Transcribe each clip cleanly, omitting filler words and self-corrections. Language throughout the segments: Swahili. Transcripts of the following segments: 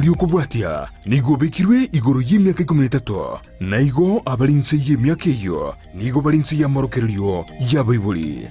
Byukubwatia nigo bekirwe igoro y'imyaka 13 na igo abarinse y'imyaka iyo nigo barinse ya marokerio ya Bible.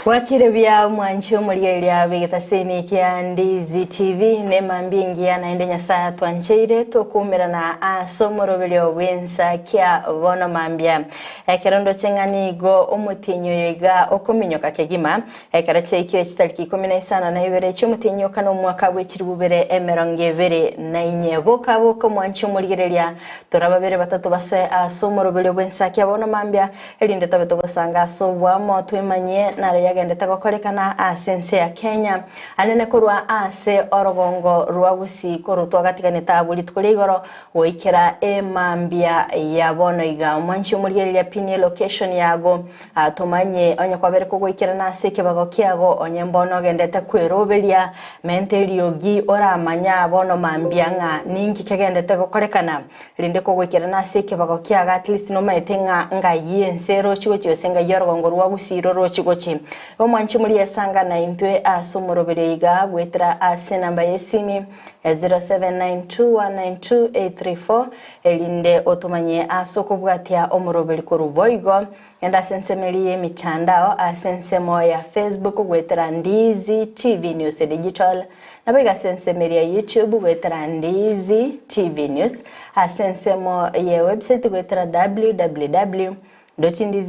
Wakirebya mwancho mulyelia begetaseni kya Ndizi TV nema mbingi anaendenya saa twancheire tokumira na asomorobelyo wensa kya bono mambya ekerondo chenganigo omutinyo yiga okuminyoka kegima ekarache ikire kitaliki 15 na ibere cy'umutinyo kano mwaka w'ekirubere emerongevere na inyeboka boko mwancho mulyelia torababere batatu basoe asomorobelyo wensa kya bono mambya elinde tabeto gusanga sobwa moto emanye na yagenda takokolekana asense ya Kenya anene kurwa ase orogongo rwagusi korutwa gatigane tabuli tukuligoro woikera emambia ya bono iga mwanchi mulyelia pini location yago atomanye onye kwabere kugoikera na seke bago kiago onye mbono gendete kwerobelia menteliogi ora amanya bono mambia nga ningi kegendete kokolekana linde kugoikera na seke bago kiaga at least no maetenga nga yensero chigo cyose nga yorogongo rwagusi roro chigochi mwanchi muliye sanga na intwe asomorobeleiga gwetera ase namba yesimi 0792192834 elinde otomanye asokobwatia omorobeli koruboigo enda sensemeliye michandao asensemo ya Facebook gwetera Ndizi TV News Digital nabiga sensemelia YouTube gwetera Ndizi TV News asensemo ya website gwetera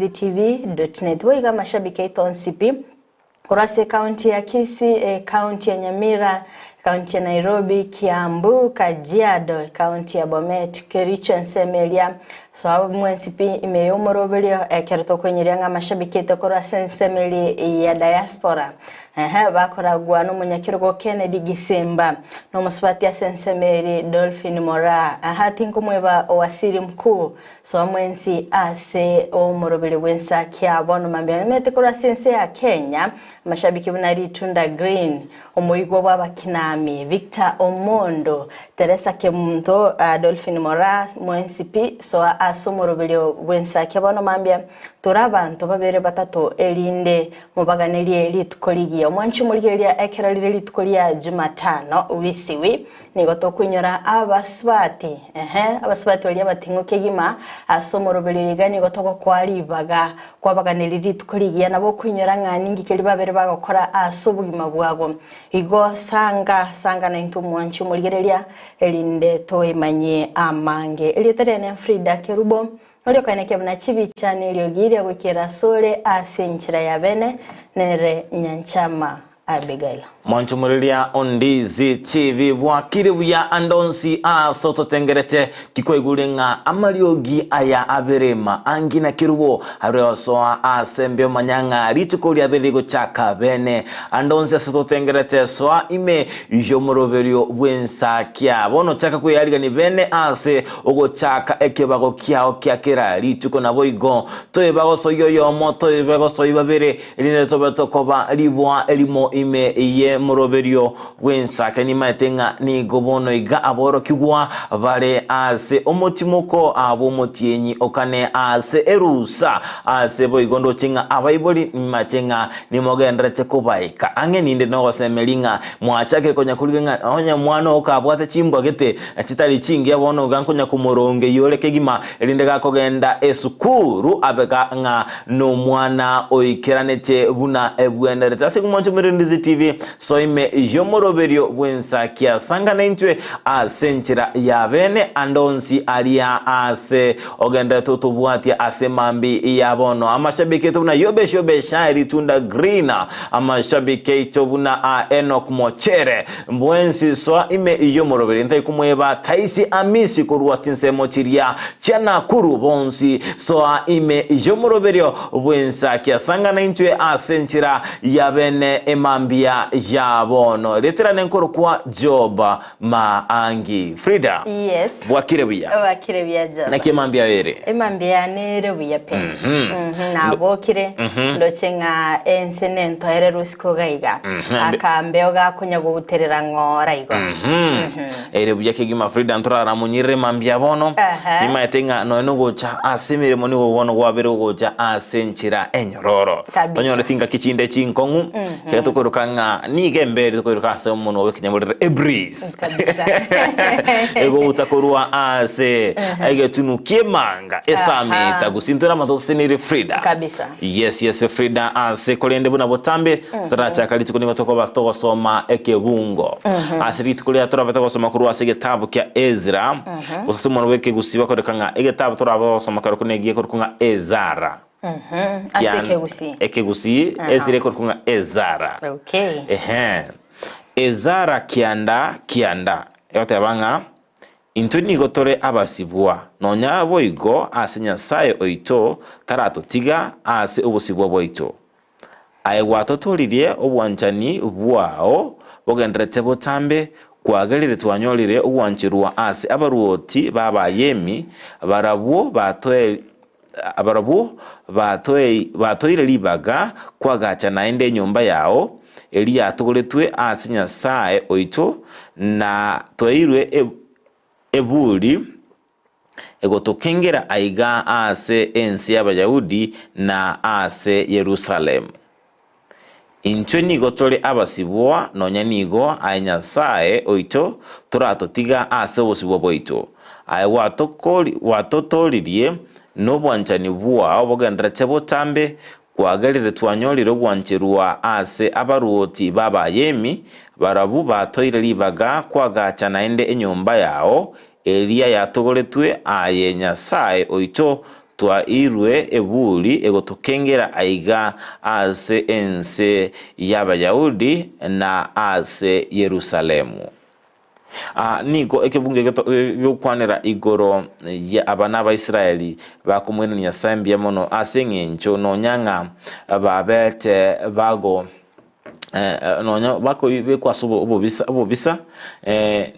www.ndizitv.net wiga mashabiki itonsipi kurase county ya Kisii, county ya Nyamira, county ya Nairobi, Kiambu, Kajiado, county ya Bomet, Kericho, Nsemelia sababu mwensipi imeyomorobelio kerto kwenyirianga mashabiki kurase Nsemeli ya diaspora bakoragwa n'umunyakirugo Kennedy Gisemba no musubati ya Sensemeri Dolphin Mora tinkumweba wasiri mkuu so mwensi ase omorobele wensa kya bono mambya mete kora sense ya Kenya mashabiki bunari Tunda Green omuyigo b'abakinami Victor Omondo Teresa Kemunto Dolphin Mora mwensi pi so asomorobele wensa kya bono mambya turabantu babere batatu elinde mubaganeli elitukoligi mwanchi mulyelia ekeralire elitukolia Jumatano wisiwi nigoto kwinyora abaswati abaswati bali abatinguke gima asomorobele yigani gotoko kwalibaga kwabaganeli elitukoligi nabo kwinyora ngani keli babere bagakora asobugima bwago igo sanga na into mwanchi mulyelia elinde toemanye amange eliterene Frida Kerubo Nolio kaine kebna chibi chane liogiri gwekera sole asenchira ya bene nere Nyanchama Abigail. Mwanchumulilia Ndizi TV bwakiribuya andonsi asoto tengerete kikwegulenga amaliogi aya aberema angina kirubo hareo soa asembyo manyanga ritukolia beligo chaka bene andonsi asoto tengerete soa ime yomoroberio bwensa kia bono chaka kuyaliga ni bene ase ogo chaka ekebago kiao kiakera rituko na boigo toebago soyoyo moto ebago soibabere eline tobetokoba libwa elimo ime iye moroberio wensa kani matenga ni gobono iga aboro kigwa vale ase omotimoko abo motienyi okane ase erusa ase boigondo chinga abaiboli matenga ni mogendrete kubaika ange ninde no semelinga mwachake konya kulinga onya mwana okabwate chimbo gete chitali chingi abono gankonya kumoronge yole kegima elinde gakogenda esukuru abeka nga no mwana oikeranete buna ebwendere tase kumoncho Ndizi TV so ime yomoroberio bwensa kia sanga na intwe asenchira ya bene andonsi alia ase ogenda tutubuatia ase mambi ya bono amashabiki tubuna yobe shairi Tunda Green amashabiki tubuna Enoch Mochere mbwensi so ime yomoroberio ntai kumweba Taisi Amisi kurwa chinsemo chiria chana kuru bonsi so ime yomoroberio bwensa kia sanga na intwe asenchira ya bene ema mambia ya bono letera nenkoro kwa Joba Maangi Frida. Yes. Bwakirebuya Joba na kimambia were emambia ne rebuya pe na bokire ndochenga ensenento ere rusiko gaiga akambeo ga kunyago guterera ngora igo erebuya kigima Frida nturara munyire mambia bono imatenga no gocha asemere moni wono gwabere gocha asenchira enyororo tonyore tinga kichinde chinkongu ketukorukanga nigembere tukoruka ase muno wekinyamurire ebris ego utakorwa ase aigetunukie manga esamita gusintura matosenire Frida kabisa. Yes Frida ase kolende buna botambe turacha kalituko ningo toko soma ekebungo ase tukolia turabata gusoma kuru ase gitabu kya Ezra gusoma weke gusiba korekanga egitabu turabata gusoma karukune giye korukunga Ezara Ekegusi Ezra korukunga Ezara Ezara kianda yote banga intoni gotore abasibwa nonya boigo asinya saye oito tarato tiga ase obusibwa boito aigwa totoririe obwanchani bwao bogendrete botambe kwagalire twanyolire obwanchirwa ase abaruoti babayemi batoire libaga kwagacha naende nyumba yao Elia tugoletwe asinya saye oito na toirwe ebuli egotokengera aiga ase ensi y'Abayahudi na ase Yerusalem intweni gotore abasibwa nonya nigo ainyasae oito turatotiga ase obosibwa boito ai watotolirie no bwanchani bwao bogendrete botambe kwagalire twanyolire ogwancherwa ase abaruoti babayemi barabu batoire libaga kwagacha naende enyumba yao Elia yatogoletwe aye nyasaye oito twairwe ebuli egotokengera aiga ase ense y'Abayahudi na ase Yerusalemu nigo ekebunge gokwanera igoro ya abana ba Israeli bakumwena nyasambi mono ase ngencho nonyanga babete bago nonya bako bekwaso obobisa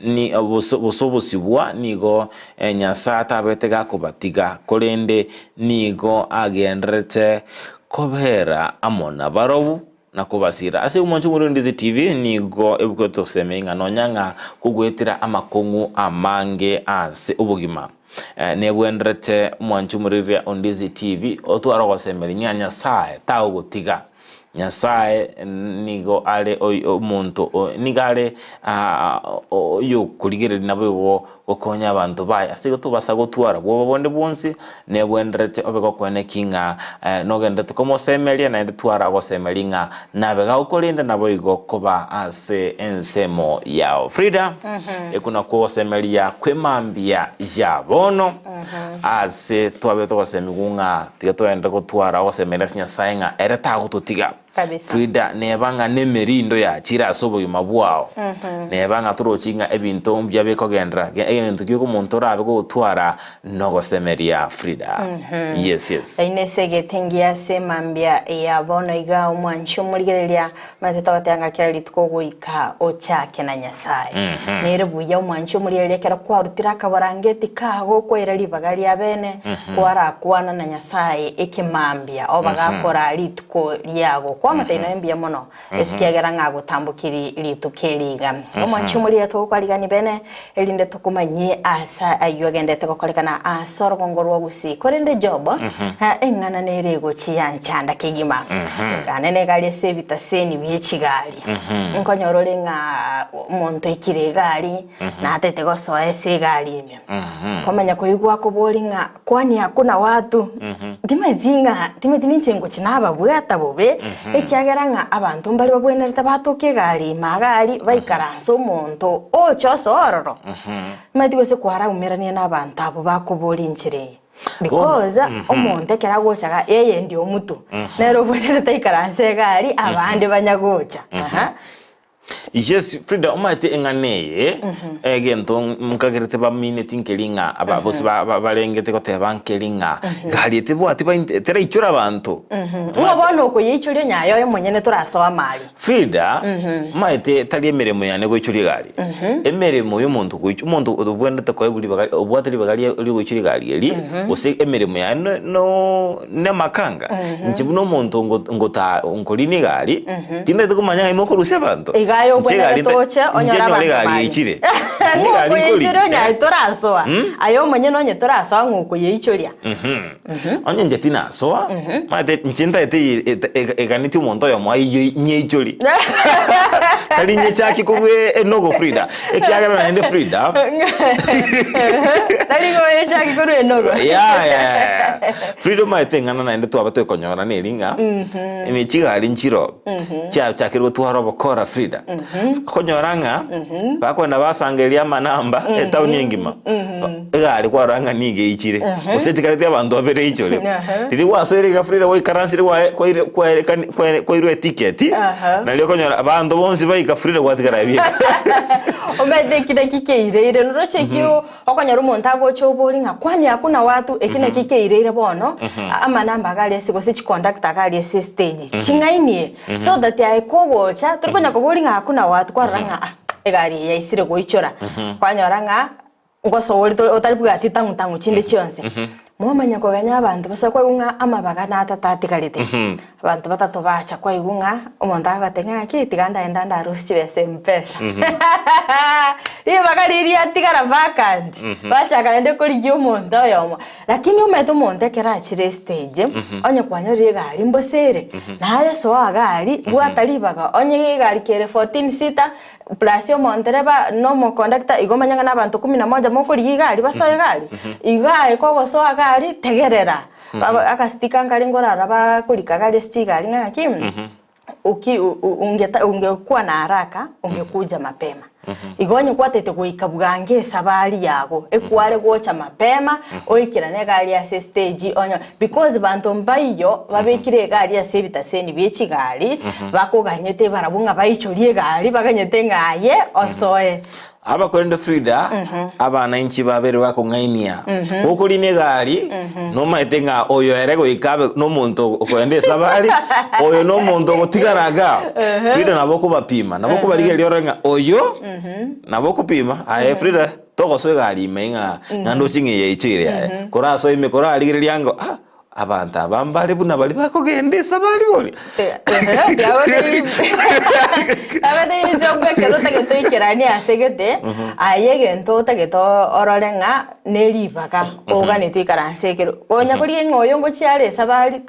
ni obosobosibwa nigo nyasata betega kubatiga kolende nigo agendrete kobera amona barobu na kubasira ase umoncho muri Ndezi TV nigo ebukoto semenga nonyanga kugwetira amakongu amange ase ubugima nebwendrete mwancho muri Ndezi TV otwara gosemera nyanya sae tawo gutiga nyasaye nigo ale omuntu nigale yo kuligere nabo okonya abantu baye asigo tubasa gotwara bo bonde bonsi nebwendrete obeko kwenekinga nogendete komo semelia na ndetwara go semelinga nabega ukolinda nabo igo koba ase ensemo yao Frida ekuna ko semelia kwemambia yabono ase twabe to semigunga tigatwenda gotwara go semelia nyasaye nga ereta gototiga Frida nebanga nemerindo ya chira sobo yumabwao nebanga turochinga ebinto mbyabe kogendra ebintu kyuko muntu rabe gutwara nogo semeria Frida yes inesege tengia semambia ya bono iga umwancho murigereria mateta batanga kira litko guika ochake na nyasaye nere buya umwancho murigereria kera kwarutira kabarangeti kago kwera libagali abene kwara kwana na nyasaye ekimambia obagakora litko lyago kwa matena embia mono eskiagera ngago tambukiri litukeliga omwancho muri to kwaligani bene elinde tukumanye asa ayogendete kokolekana asoro kongorwa gusi korende jobo engana nerego chiyanchanda kigima kanene gali sebita seni byechigali nkonyorole nga monto ikiregali na tete goso ese gali ime komanya koyigwa ko bolinga kwani hakuna watu timezinga chinaba bwata bobe ekiagera nga abantu mbali babwenereta batoke gali magali baikaranso monto ocho sororo mati se kwara umerania n'abantu abo bakubolinchire because omonte kera gochaga yeye ndi omutu nero bwenereta ikaranse gali abandi banyagocha Yes, Frida, umaite enganeye egento mukagirete ba minute nkelinga ababosi barengete koteba nkelinga galite bwati ba tera ichura abantu ubona uko yichuri nyayo yo mwenyene turasoa mali Frida maite tali emeremo yane go ichuri gali emeremo y'umuntu go umuntu ubwenda takoyeguli bagali obwatali bagali uri go ichuri gali eli ose emeremo yane no nemakanga nchibuno umuntu ngota onkolini gali tinde tukumanya imoko rusya abantu igayo bwena toche onyora abantu ichire nguko yichuri nyayo turasoa ayo mwenyene onye turasoa nguko yichuria onye njetina soa maite nchinta ete eganiti umuntu yo mwayi nyichuri tali nyechaki kubwe enogo Frida ekiagara na ende Frida tali go yechaki kuru enogo ya Frida maite ngana na ende tu abato konyora nelinga imi chigali nchiro chakirwo twaro bokora Frida konyoranga bakwenda basangelia manamba etauni engima egali kwaranga nige ichire usetikaletea abantu abere ichore tiri wasoerega Frida wa currency kwa irwe ticket na lyo konyora abantu bonsi baika Frida kwatikara bye omede kide kikeire nuro chekiro okonyora umuntu agochobori nga kwani hakuna watu ekine kikeire bono amanamba gali esiko se conductor gali ese stage chingainie so that aikogocha turikonya kobori nga hakuna watu kwaranga egari yaisire goichora kwanyora nga ngoso wori otali bwati tangu chinde chionse mwamanya koganya abantu basakwa unga amabaga natatati kalite abantu batatu bacha kwa igunga umuntu agatenga kitiganda enda ndarushi bese mpesa riyo bakariri atigara vacant bacha kalende kuri gyo umuntu yomo lakini umeto umuntu ekera stage onye kwanyori gali mbosere naye so agali bwatalibaga onye gali kere 14 sita plus yo montereba no mo conductor igomanyanga nabantu 11 moko ligali basoye gali igai kogo so agali tegerera akastika ngari ngorara bakulika gali stigali ngaki ungekuwa na haraka ungekuja mapema igonye kwatete kuikabwange sabali yago ekware gocha mapema oikirane gali ya stage onyo because bantu mbayo babekire gali ya sebita seni bechigali bakoganyete barabunga bayicholie gali baganyete ngaye osoe aba kwenda Frida abana inchi babere bako ngainia ukuri ne gali no maetenga oyo erego ikabe no muntu okwende sabali oyo no muntu gotigaraga Frida naboko bapima naboko balige lyorenga oyo naboko pima aye Frida toko so gali menga ngando chingiye ichire koraso ime korali lyango abantu abambale buna bali bakogendesa bali boli abade yijombe kero tageto ikirani asegete ayegento tageto ororenga nelibaga ogane twikaranse kero onya kuri ngoyo ngo cyare sabali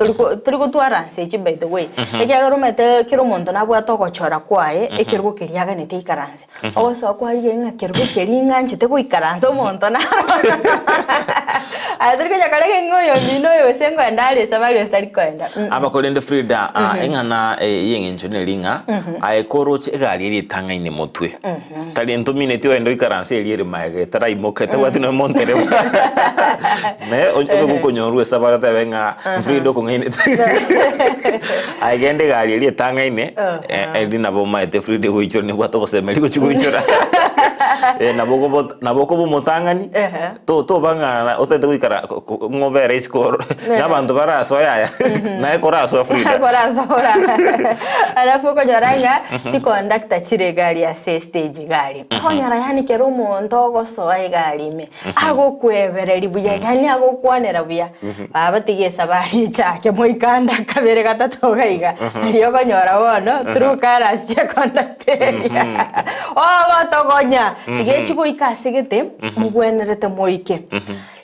turiko twaranse ki by the way ekyagarumete kiro muntu nabwo atogochora kwae ekirgo kiriaga ne twikaranse oso kwari yenga kirgo kiringa nchite kwikaranse umuntu na adriko yakarege ngoyo nino yose ngandale sabali stari kwenda abakolende Frida engana yengenjo nelinga ayekoroche egali ritanga ine motwe talento minute wendo ikaranse elire maege tara imokete wati no montere ne obe gukonyorwe sabara tabenga Frida ko ngine agende gali ritanga ine edina bo maete Frida go ichoro ne kwato ko semeli go chugoichora naboko bo motangani to banga osete kuikara ngobere iskoro nabantu baraso yaya nae koraso Frida koraso ora alafu ko joranga chi conductor chire gali ya stage gali honyara yani kero umuntu gosoa gali me ago kwebere libuya yani ago kwanera buya baba tigesa bali chake moikanda kabere gatatu gaiga liyo konyora bono trukara che conductor ogo togonya tige chiko ikasigete mugwenerete moike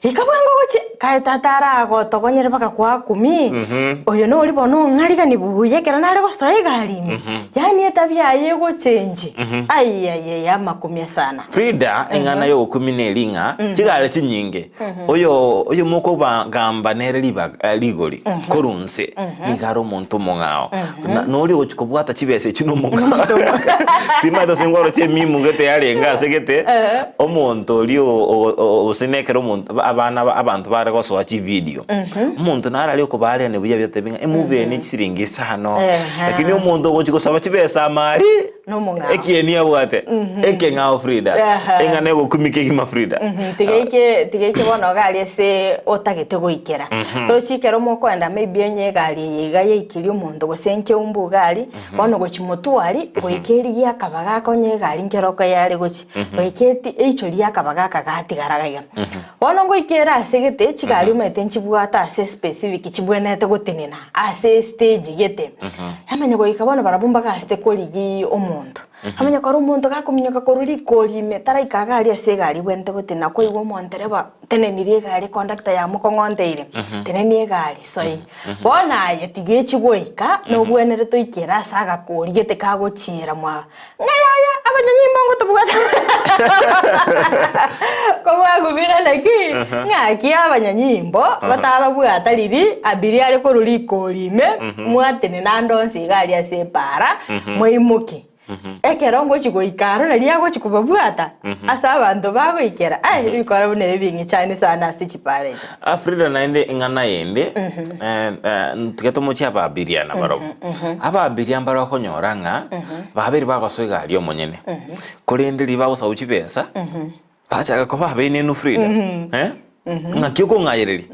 ikabwango goche kaetatara ago togonyere baka kwa 10 oyo no uri bono ngariga ni buye kera nare gosoe gali yani etabia yego change ai amakumya sana Frida engana yo 10 linga chigale chinyinge oyo moko bagamba nere ligoli korunse nigaro muntu mongao no uri gochikobwata chibese chino mongao timato singoro che mimu gete yarenga segete omuntu uri osenekero omuntu abana abantu bare gosoa chi video umuntu narali ko bare ne buya byatebinga movie ni chisiringi sano lakini umuntu gochiko saba chibesa mali no munga ekieni abwate ekengao Frida engane gukumike gima Frida tigeke bono gari ase otagete goikera so chikero mokwenda maybe enye gari yiga yikiri omonto gosenke umbu gari bono gochimotwari goikeri akabaga konye gari nkeroko yare gochi goiketi eichori akabaga kagati garagaya bono goikera asegete chigari umete nchibwata ase specific chibwenete gotenena ase stage gete amanya goika bono barabumba gaste koligi omonto amanya koro omonto gakominyoka koruri korime taraika gari ase gari bwente gotena koigwa omontereba tenenirie gari conductor ya mukong'onteire tenenie gari soi bona yetigechi goika no bwenere toikera saga kori gete kagochira mwa ngaya abanyanyimbo ngotobwata kogwa gubira leki ngaki abanyanyimbo bataba bwata riri abiri ari koruri korime mwatene nandonse gari ase para moimuki ekerongo chigoikaro na liago chikubabwata asa abantu bagoikera bikora bune bingi cyane sana sichipare Frida naende ingana yende tugeto muchi ababiria na baro ababiria mbaro konyoranga babiri bagosoiga ali omonyene kurindiri bagusauchi pesa bachaga ko babene no Frida ngakyo ko ngayereri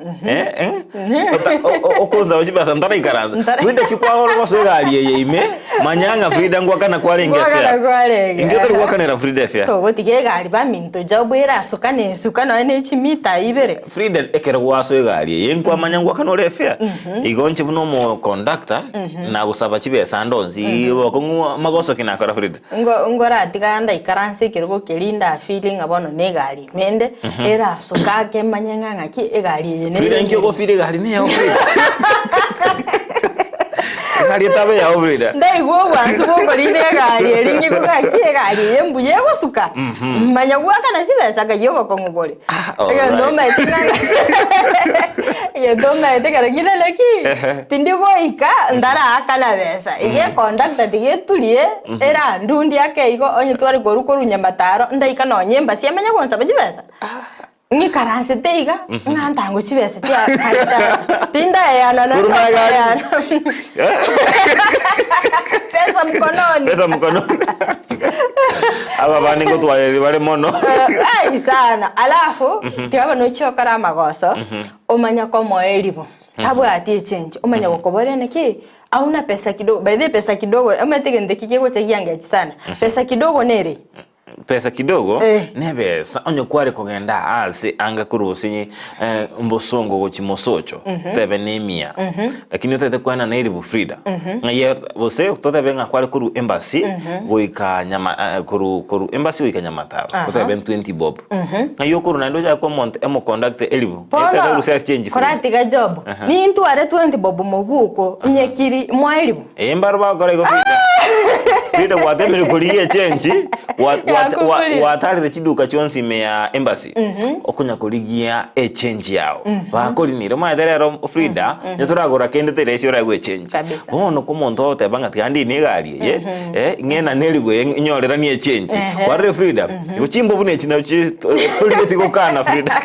okoza uchiba santara ikaranza Frida kikwao gosoiga ali yeime manyanga Frida ngwakana kwalenge afya ingete ngwakanera Frida afya to gotige gari ba minto jabwera sukane sukana ene chimita ibere Frida ekere gwasoiga ali yenkwa manyanga ngwakana afya igonche buno mo conductor na gusaba chibesa ndonzi bokongu magoso kinakora Frida ngora atiganda ikaranse kirgo kelinda feeling abono ne gari mende era sukake manyanga ngaki egari yene Frida ngyo go fire gari ne yawo Frida gari tabe yawo Frida ndai go wansu go gorine gari eringi go ngaki egari yembuye go suka manya gwaka na sibesa ga yogo kongobole ega ndoma itinganga ye ndoma itegara gile leki tindi go ika ndara akana besa ige conductor dige tulie era ndundi yake igo onye twari goruko runyamataro ndai kana onyemba siamenya gonsa bajibesa Ngi karanse teiga ngantango chibese cha harita tinda yana na pesa mkononi aba bani ngo twale bale mono sana alafu tiaba no chokara magoso omanya ko moelibo abwati change omanya gokobore neki auna pesa kidogo by the pesa kidogo ametegende kikego chagianga sana pesa kidogo nere pesa kidogo nebesa onyo kware kogenda ase anga kurusinyi mbosongo gochimosocho tebe nemia lakini utete kwana na ilibu Frida ngaye bose totebe nga kware kuru embassy goika nyama kuru embassy goika nyamataro totebe 20 bob ngayo kuru na ndoja ko monte emo conduct ilibu etete rusia change korati ga job ni ntu are 20 bob mobuko nyekiri mwa ilibu embaro ba gore go Frida watemere kuriye change watarire chiduka chonsi meya embassy okunya kurigia change yao bakolinire maederero Frida nyotoragora kende teresio ragwe change bono kumonto otebanga kandi ni gari ngena neligwe nyorera ni change warire Frida uchimbo bune china tulire tikokana Frida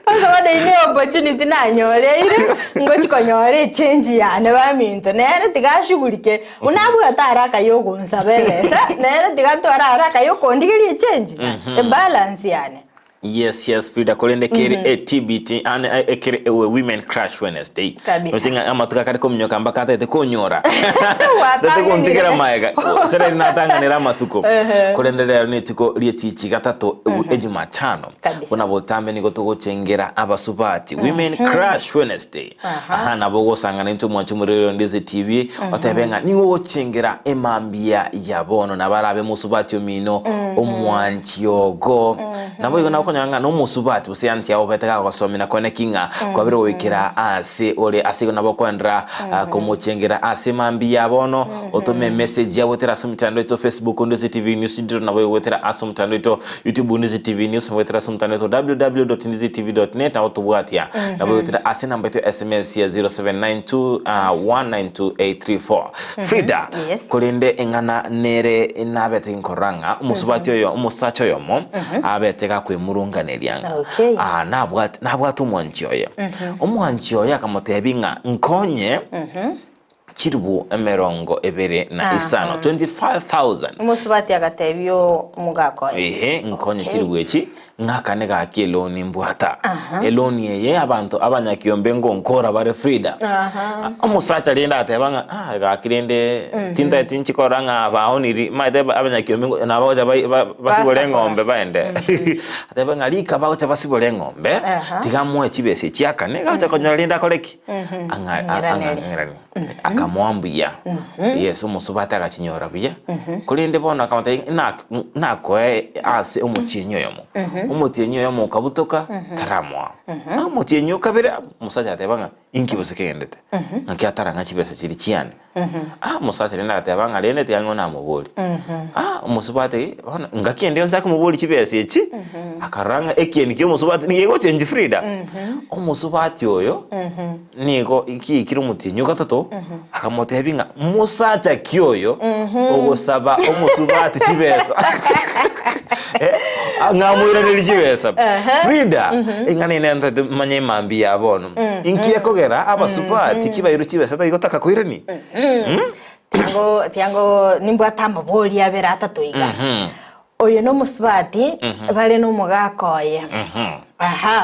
Pasawada ini opportunity na nyore ire ngochi konyore change yana ba minto nere tigashugurike unabu ataraka yogo nsabelesa nere tigatwara araka yoko ndigiri change e balance yani Yes Frida kolende keri TBT and ekere women crash Wednesday nozinga amatuka kari komnyoka mbaka tete konyora tete kontigera maega sere natanga ni ramatuko kolende lero nituko lietichi gatatu Jumatano bona botambe niko tugochengera abasubati women crash Wednesday na bogo sangana into mwachu murero ndeze TV otebenga niwo gochengera emambia yabono nabarabe musubati omino omwanchiogo nabo igona nyanga no musubati usianti yao beteka gosomina konekinga kwa biro wikira ase ole asigo nabo kwandra komochengera ase mambi yabono otome message ya wetera sumtando ito Facebook Ndezi TV News ndiro nabo wetera asumtando ito YouTube Ndezi TV News wetera sumtando ito www.ndezitv.net na otobwatia nabo wetera ase namba ito SMS ya 0792192834 Frida kolende engana nere inabete nkoranga musubati oyo umusacho yomo abeteka kwemurunga nelianga nabwatu mwanchioya omwanchioya kamotebinga nkonye chiribu emerongo ebere na isano 25,000 umusubati agatebyo umugako nkonye chiribu echi ngakane gaki eloni mbwata eloni yeye abantu abanyakiombe ngo nkora bare Frida umusacha linda atebanga gakirende tinda tinchikora nga baoniri maide abanyakiombe na baoja basibole ngombe baende atebanga lika baoja basibole ngombe tigamwe chibese chiakane gacha konyalinda koleki angarani akamwambia yes umusubata agachinyora biye kulinde bona akamata nakoe ase umuchinyo yomo umutinyo yomo kabutoka taramwa umutinyo kabere musaja atebanga inkibose kendete nkiatara ngachibesa chiri chiane musaja lenda atebanga lende tiango na mubuli umusubate ngakende onza kumubuli chibese echi akaranga ekieni kyo umusubate niyego chenji Frida umusubati oyo niko ikiri umutinyo gatatu akamotebinga musaja kyoyo ogosaba umusubati chibesa ngamwira nilichibesa Frida ingane nenda manye mambi yabono inkiye kogera abasubati kibayiro chibesa tayigotaka koirani tiango nimbwata amaboli yabera atatoiga oyo no musubati bale no mugakoye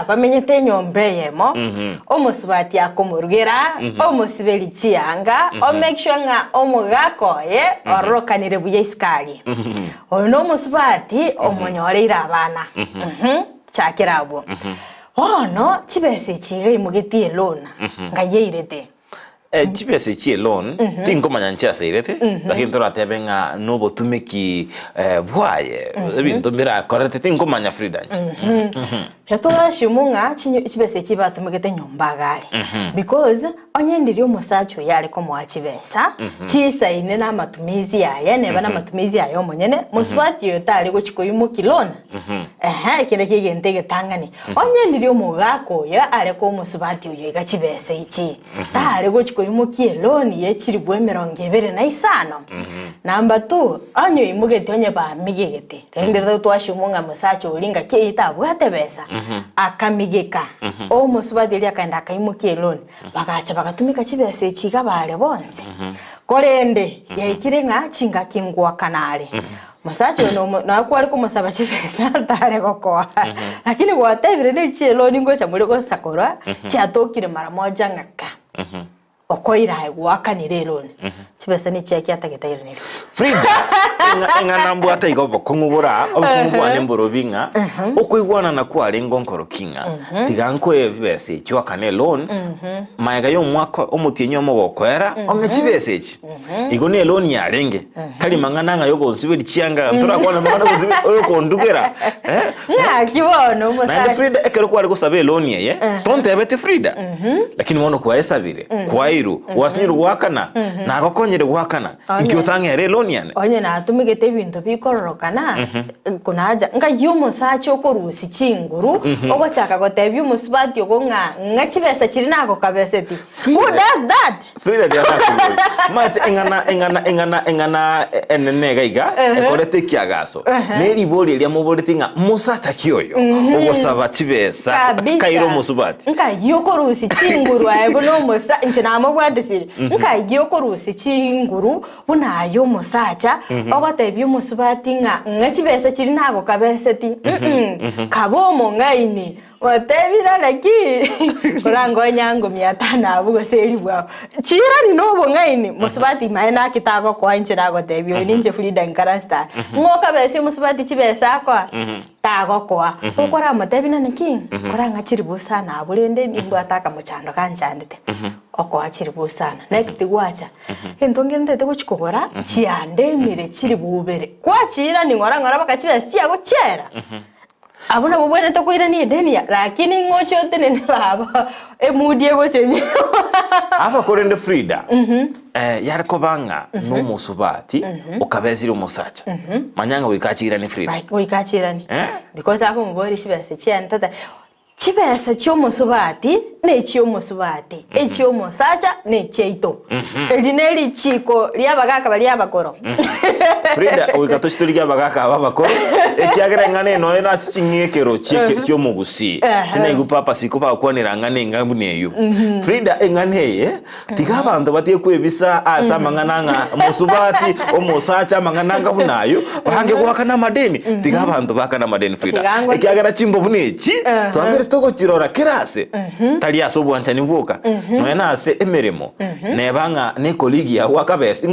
bamenyete nyombeyemo omusubati akomurugera omusibeli chianga o make sure nga omugakoye orokanire buye iskali oyo no musubati omonyoreira abana chakirabo ono chibese chire imugeti elona ngayeirete chibese chi alone tinko manyancha seirete lakini tora tebenga nobo tumeki bwaye bintu mira korete tinko manya Frida yatora shimunga chibese chiba tumegete nyombagale because onyendiri umusacho yale ko mwachibesa chisa ine na matumizi yaye neba na matumizi yayo monyene muswati yotari go chikoyumo kilona kile kigentege tangani onyendiri umugako ya ale ko muswati uyo igachibese ichi tare go chikoyumo kieloni ye chiri bwemeronge bere na isano namba 2 anyo imugete onye ba migegete rendera twashimunga musacho ulinga keita bwatebesa akamigeka omusubati ali akaenda akayimuka eloni bagacha bagatumika chibese chiga bale bonse kolende yaikire nga chinga kingwa kanale musacho no nakwali kumusaba chibese tare gokoa lakini gwatebire ne chieloni ngo chamuleko sakora chatokire mara moja ngaka okoira gwakanire eloni chibese ni cheki atagetaire niri Frida engana mbwata igobo kungubura obukungubwane mborobinga okwigwana na kwali ngonkoro kinga tiganko ebese cyo kane loan mayaga yo mwako omutinyo mobokwera onge chibese echi igo ne loan yarenge kali mangana nga yogo nsubiri chianga ntura kwana mangana kuzibi oyo kondugera na kibono musa na Frida ekero kwali kusabe loan ye tonte ebete Frida lakini wono kwa esabire kwairu wasniru wakana na gokonyere wakana nkyo thange re loan yane onye na tumigete bintu bikororokana kunaja nga yumusachyo korusi chinguru ogochaka gotebya umusubati ogo ngachibesa chiri nako kabeseti who does that Frida dia mate engana enene gaiga ekorete kiagaso neri boli elia moboleti nga musacha kyoyo ogosaba chibesa kairo musubati nga yokorusi chinguru ayebo no musa nchina amogwadesiri nga yokorusi chinguru bunayo musacha obatebya umusubati nga ngachibesa chiri nako kabeseti kabomo ngaini watebira laki kurango nyango 500 abugo seri bwa chira ni nobo ngaini musubati maena kitago kwa inche nago tebyo ninje Frida nkarasta ngoka bese musubati chibesa kwa tago kwa ukora matebina niki kuranga chiri busana abulende ningo ataka muchando kanchandite oko achiri busana next gwacha entongende tego chikobora chiande mire chiri bubere kwa chira ni ngora bakachibesa chiago chera abuna bubwene to kuira ni denia lakini ngocho tenene baba emudie gochenye ava korende Frida yarko banga no musubati ukabezira umusacha manyanga wikachira ni Frida wikachira ni because ako mubori chibese chian tata chibese cyo musubati nechi omosubati echi omosacha nechi eito elineli chiko lyabagaka bali abakoro Frida uikato chitori abagaka abakoro ekiagera ngane no era sichingekero chike cyomugusi tena igupapa sikupa kwanira ngane ngabuneyo Frida engane tiga abantu batie kwebisa asa mangananga musubati omosacha mangananga bunayo bahange kwakana madeni tiga abantu bakana madeni Frida ekiagera chimbo bunechi twabere toko chirora kirase tali asobo antani buka noena ase emeremo nebanga ne koligi ya wakabese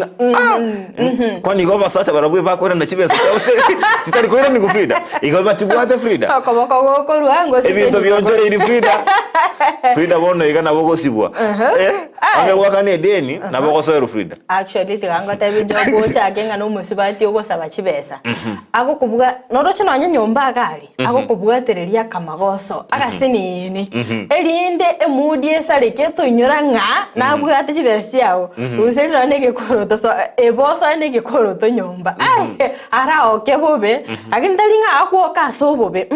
kwani goba sacha barabwe bakora na chibese cyose sitari kwera ni Frida igoba tibwate Frida akoboko goko ruhango ebintu byonjore iri Frida bono igana bogo sibwa anga wakane deni na bogo soero Frida actually tiganga tabijo bocha agenga no musubati ogo saba chibesa ako kubuga norocho nanya nyomba akali ako kubuga tereria kamagoso akasinini elinde emudi esareke tunyura nga nabwa ati chibesa yawo usero nege koroto so eboso nege koroto nyomba ara oke bobe agindali nga akwo kaso bobe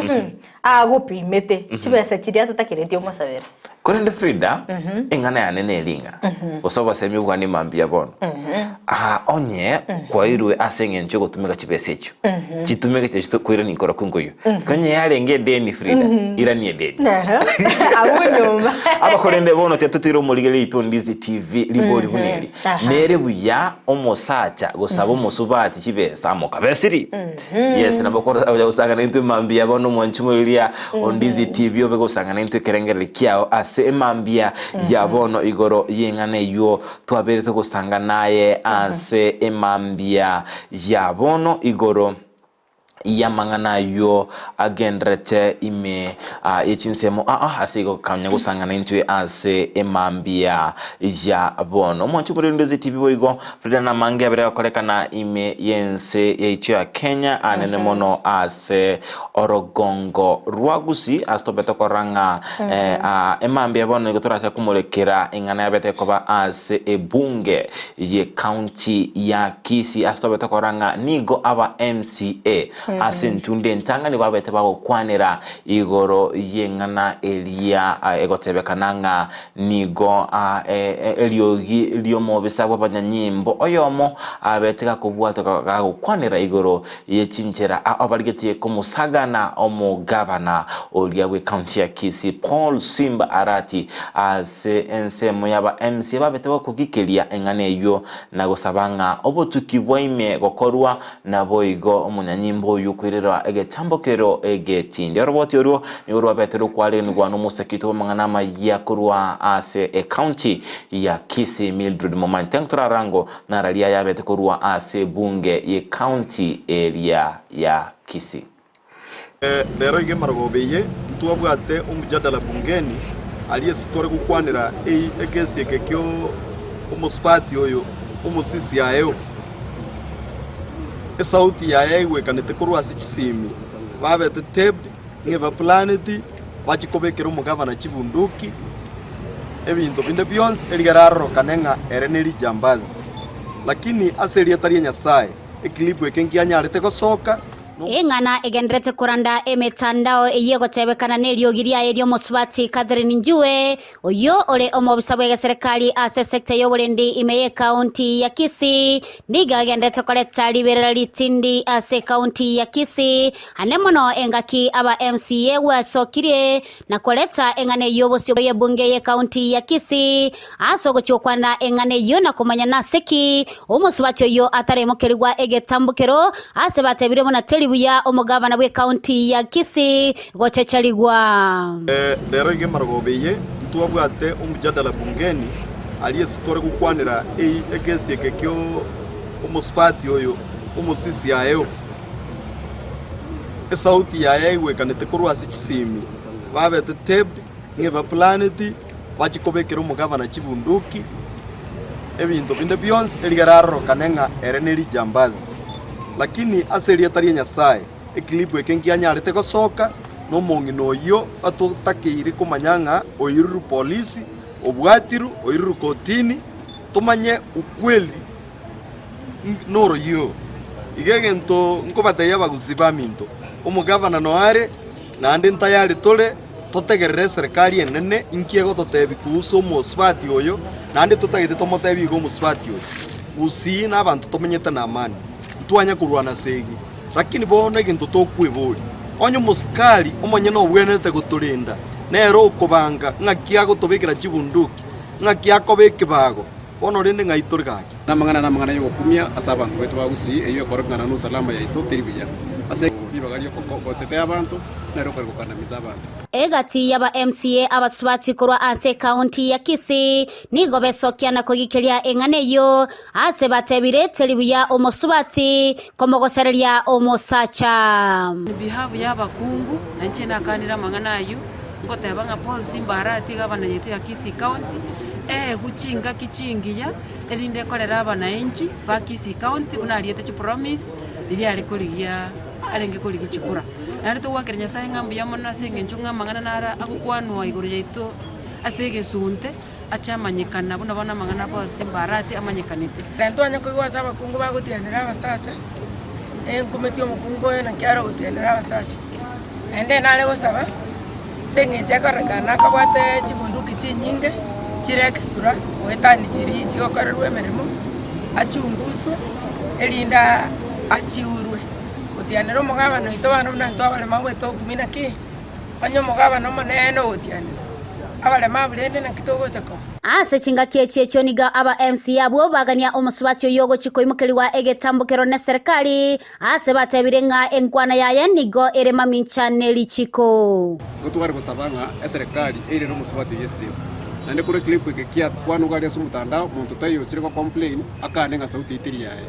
ago pimete chibesa chiria tatakireti omusabera Korende Frida engana ya nene elinga osoba semi bwani mambia bono onye kwa irwe asenge ncho gutumika chibese echo chitumike cyo kwira ni kora kungoyo konye yarenge deni Frida iranie deni abunyumba abakorende bono tetutiro muligere itondizi TV libori buneri nere buya omosacha gusaba omusubati chibesa mukabesiri yes nabakora usanga n'intu mambia bono mwanchumuliria ondizi TV obe gusanga n'intu kerengere kiao emambia yabono igoro yengane yo twabere gusanga naye ase emambia yabono igoro yamangana yo agendrete ime echinsemo asigo kamnya gusanga n'intwe ase emambia yabono omonchi muri Ndozi TV boigo Frida na mange abere kolekana ime yense yecho ya Kenya anene mono ase Orogongo Rwagusi astobeta koranga emambia yabono igotorasa kumulekera ingana yabete koba ase ebunge ye county ya Kisii astobeta koranga nigo aba MCA asentunde ntanga ni babete babo kwanera igoro yengana elia egotebekananga nigo eliogi liomo bisabwa banyanyimbo oyomo abeteka kubwata kwanera igoro yechinchera abaligetiye komusagana omo governor oliawe county ya Kisii Paul Simba Arati ase ensemo yaba MC babete bakugikelia engane yo nagosabanga obotukibwaime gokorwa naboigo omunyanyimbo yukwirira egetambokero egetindi roboti orio ni urwa betero kwale ngwa no musekito mangana ya kurwa ase county ya Kisii Mildred Momantengtora rango na ralia ya bete kurwa ase bunge ye county area ya Kisii lero ige maragobeye tuwabwate umujadala bungeni aliyesitore kukwanira ekesi ekekyo umuspati oyo umusisi yayo esauti yaye wekanete kurwa sikisimi babete tabbed ngeba planeti bachikobekera umugavana chibunduki ebintu binde byonse eligararo kanenga ereneli jambazi lakini aseli atari nyasaye ekilibu ekengianyarete gosoka engana egendrete kuranda emetandao eyegotebekana neriogiria erio musubati Catherine Njue oyo ole omobisabwe serikali ase sekta yoburendi imeye county ya Kisii niga gendrete koleta liberera litindi ase county ya Kisii anemono engaki aba MCA wasokire na koleta engane yobosyo ye bunge ye county ya Kisii asogo chokwana engane yo na kumanya na seki omusubati yo ataremokerwa egetambukero ase batebiremo na buya omugavana we county ya Kisii gochechaligwa lero ige maragobeye tuwabwate umujadala bungeni aliyesitore kukwanira ekesi ekekyo umuspati oyo umusisi yayo esauti yaye wekanete kurwa sikisimi babete tabbed ngeba planeti bachikobekera umugavana chibunduki ebintu binde byonse eligararo kanenga ereneli jambazi lakini aseli atari nyasaye ekilibu ekengianyarete gosoka no mongi noyo atutakire kumanyanga oyiru polisi obwatiru oyiru kotini tumanye ukweli noro yo igegento nkobata yabagusiba minto umugavana noare nande ntayari tole totegerere serikali enene inkiego totebi kuhusu omusubati oyo nandi tutagite tomotebi igo omusubati oyo usi n'abantu tomenyete na amani twanya kurwana segi lakini bona gintu tokwiburi onyo musikali omonye no bwenete guturinda nero ukubanga ng'akia gutubikira chibunduki ng'akia kobeke bago bono rinde ng'aiturigaki namangana yo kumia asa abantu betu bagusi eyo korongana no salama ya ito tiribia ase bibagario kokotete abantu nero korokandamiza abantu egati yaba MCA abasubati kurwa ase county ya Kisii nigo besokiana kugikiria eng'aneyo ase batebire teribuya omusubati komogosereria omusacha bihavu y'abakungu nanche nakanira mang'anayo ngoteba nga Paul Simbarati gabana yetu ya Kisii County guchinga kichingiya erinde kolera abananchi ba Kisii County unaliete chi promise bili ali kuligia arenge kuligi chikura ari to wakere nyasaye ngambu yamona senge nchunga mangana nara agukwanwa iguru yetu asege sunte achamanyikana buna bana mangana Paul Simbarati amanyikanite rento anya kwigwa saba kungu bagutiendera abasacha nkumetio mukungu yo nakyaro gutiendera abasacha ende nale gosaba senge chakarekana kabwate chibunduki chinyinge chire extra wetani chiri chigokorerwe emeremo achunguswe elinda achiurwe utianero mugabano ito bana nanto abalema gweto kumina ki onyo mugabano monene utianero abalema bulende na kitogo chako ase chingakie checho niga aba MC abo bagania omusubati yogo chikoimukeli wa egetambukero na serikali ase batebire nga enkwana yaye nigo erema minchane chiko gutwari gusabanga serikali ere no musubati yeste nande kure clip kekia kwanu gari asu mutandao muntu tayo chiriko complain akane nga sauti itiri yae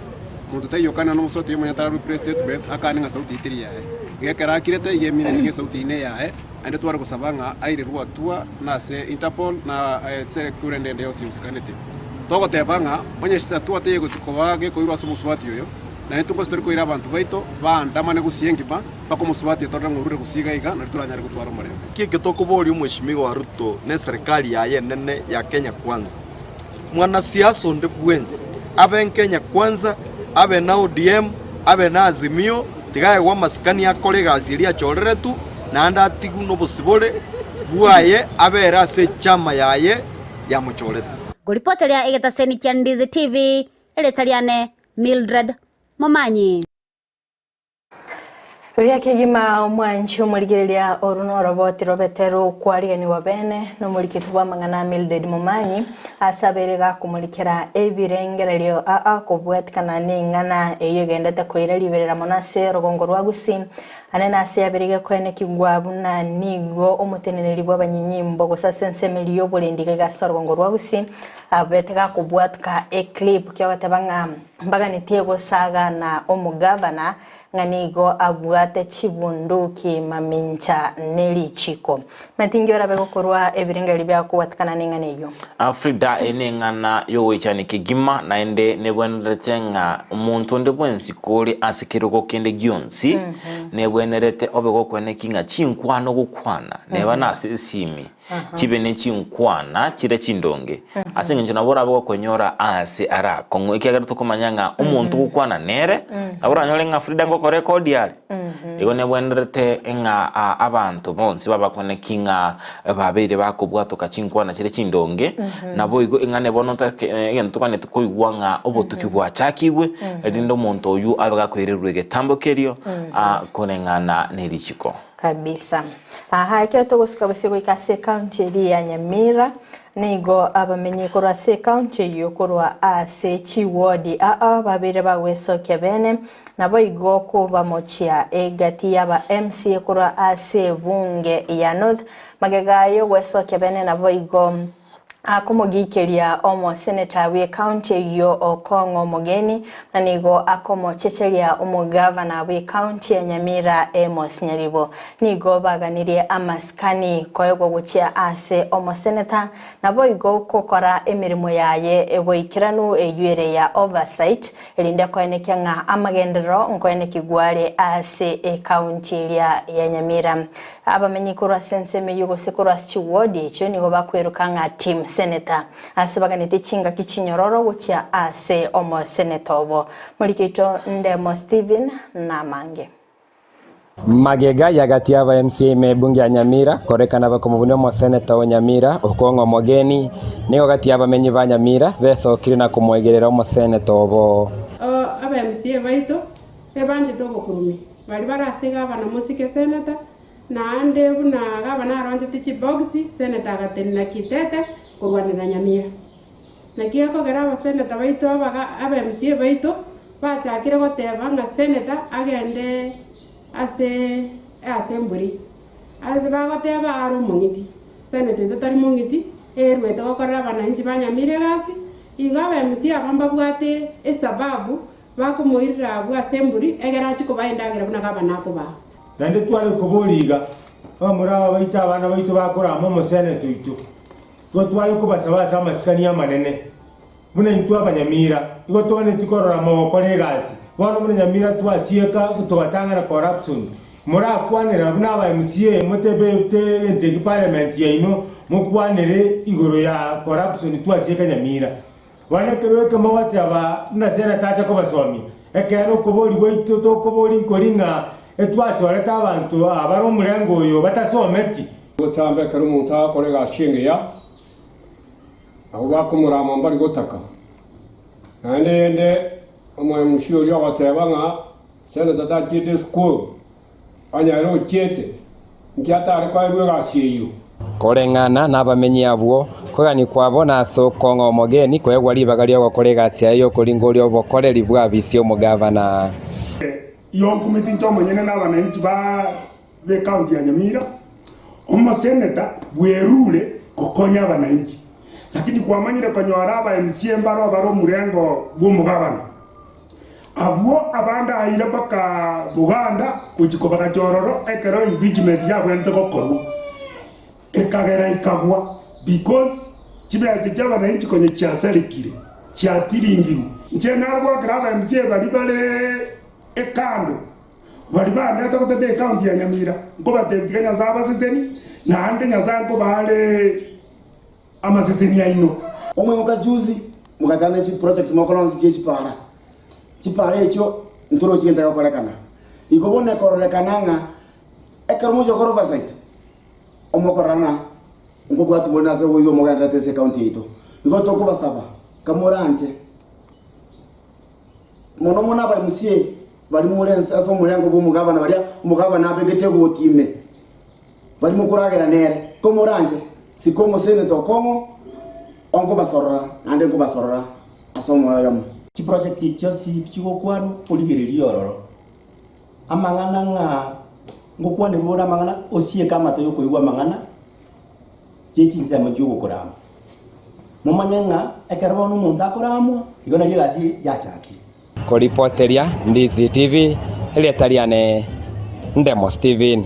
muntu tayo kana no musoti yemo yatara press statement akane nga sauti itiri yae gekera kirete yemine nge sauti ine yae ande twari gusabanga aire ruwa tua na se Interpol na security ndende yo siusikanete togo tebanga onye shisa tua teye gutikowa ge koirwa asu musubati yoyo na etungo story ko ira abantu baito bandamane gusiengipa bako musubati torra ngurure gusiga iga na turanyare gutwara umurembe kike tokobori umweshimigo wa Ruto ne serikali ya nene ya Kenya Kwanza mwanasiasa onde bwenzi abe Kenya Kwanza abe na ODM abe na Azimio tigaye wa maskani ya kolega asiria choreretu na anda tigu no bosibole buaye abera se chama yaye ya muchoretu golipoteria egetaseni kya Ndizi TV eletaliane Mildred Momanyi Oya kigima omwanchi omurigereria orunoro boti robetero kwariani wabene no murikitu bwa mangana Mildred Momanyi asaberega kumulikira ebirengererio kubwatikana n'ingana eyogendete koireriberera monase rogongo rwagusi anena asiyabirige kwene kigwabu na nigo omuteneneri bw'abanyinyimbo gusasensemeliyo bulendige gasorogongo rwagusi abetega kubwatika eclip kyogatebanga mbaganitie gosaga na omugavana nganigo abwate chibunduki mamincha nelichiko matingiora begokorwa ebirengeri bya kuwatikana n'inganeyo Afrida enengana yowichani kigima naende nebwenerete nga omuntu ndebwensi kuri asikiruko kende gyonsi nebwenerete obego kwene kinga chinkwano gukwana neba nasisimi chibene chinkwana chire chindonge asenge njona bora bwo kwenyora ase ara kongo ikiagaruto kumanyanga omuntu gukwana nere abura nyole nga Afrida ngo record yale ego nebwenerete nga abantu bonsi babakone kinga babere bakobwato kachinkwana chire chindonge nabo igo ingane bonota egento kane tukoigwa nga obotuki bwa chakiwe erindo muntu oyu abaga kwererwe getambokerio konengana nerichiko kabisa aha iketo gusikabasigo ikase county ya Nyamira nigo abamenye korwa se county yokorwa ase chiwodi babere bagwesoke bene nabo igo ko bamochia egati yaba MC korwa ase bunge ya North magagayo gwesoke bene nabo igo akomogikeria omo senator we county yo Okongo Mogeni nanigo akomo checheria omugavana we county ya Nyamira Amos Nyaribo nigo baganirie amaskani koyego guchia ase omo senator nabo igo kokora emirimo yaye eboikiranu eyuere ya oversight elinde koenekya nga amagendero nkoeneki gware ase county ya Nyamira abamenyi korwa senseme yugo sekorwa chiwodi echo nigo bakweruka nga team senator asibaganite chinga kichinyororo guchia ase omo senator obo mulikito Ndemo Steven Namange magega yagati aba MCA mebunge ya Nyamira korekana bakomubune mo senator wa Nyamira Okongo Mogeni nigo gati aba menyi ba Nyamira besokire na kumwegerera mo senator obo aba MCA baito ebanje tobokurumi bali barasiga abana musike senator na ande buna gabana aronje tichi boxi senator gatenna kitete kurwanira Nyamira na kiako gara aba senator baito aba MCA baito bachakire goteba nga senator agende assembly bagoteba ari omong'iti senator totari mong'iti erwete gokorera abananchi ba Nyamira gasi iga aba MCA abamba bwate esababu bakomoirira bwa assembly egera chikoba endagera buna gabana koba nande twale koboliga bamuraba baita abana baito bakoramo mo senator itu twale kubasaba amasikania manene muna ntu abanyamira igo tone tikorora mo kolegasi wana muna Nyamira twasieka kutogatangana corruption mura kwanira buna aba MCA motebete ente parliament yaino mukwanire igoro ya corruption twasieka Nyamira wana kerweke mawate aba na senator acha kobasomi ekero koboli boito to koboli nkoringa etwatwara tabantu abaro murengo oyo batasometi gotambe kero umuntu akorega ashingiya aho bakumurama mbari gotaka nande omwe mushuri agatebanga senator takite school anyaro chete nkiatare kwa irwe gashiyo korengana n'abamenyi abwo kogani kwabo na Okongo Mogeni kwegwa libagari ogokorega cyayo kuringori obokoreri bwa bisi omugavana yo kumiti ntomonyene n'abananchi ba be county ya Nyamira omo senator bwerule kokonya abananchi lakini kwamanyire konyora aba MCA baro murengo bw'umugabana abo abanda ayira baka Buganda kujiko baka jororo ekero impeachment yabo ente gokorwa ekagera ikagwa because chibaje cy'abananchi konye cyaserikire cyatiringiru nje narwo graba MCA bali ekando bali banda tokotete county ya Nyamira ngo batemvikanya zaba siteni na ande nyazango bale amaseseni yaino omwe mukajuzi mukatana chi project mokolonzi chipara echo ntoro chigenda yokolekana igobone kororekananga ekarmujo koroversight omokorana ngobwatu bona se woyo moganda tese county ito igoto kubasaba kamorante mono mona ba MCA bali mulense aso mulengo bw'umugabana bali umugabana abegete gotime bali mukuragera nere komorante sikomo senator Okongo ongo basorora ande ngo basorora asomo yamo chi project chosi chigo kwanu poligererio ororo amangana nga ngokwane rura mangana osie kama to yoko igwa mangana yechi nzema jugo kurama mumanyenga ekarabo no munda kuramo igona ligasi yachaki koripoteria Ndizi TV Eliatariane Ndemo Steven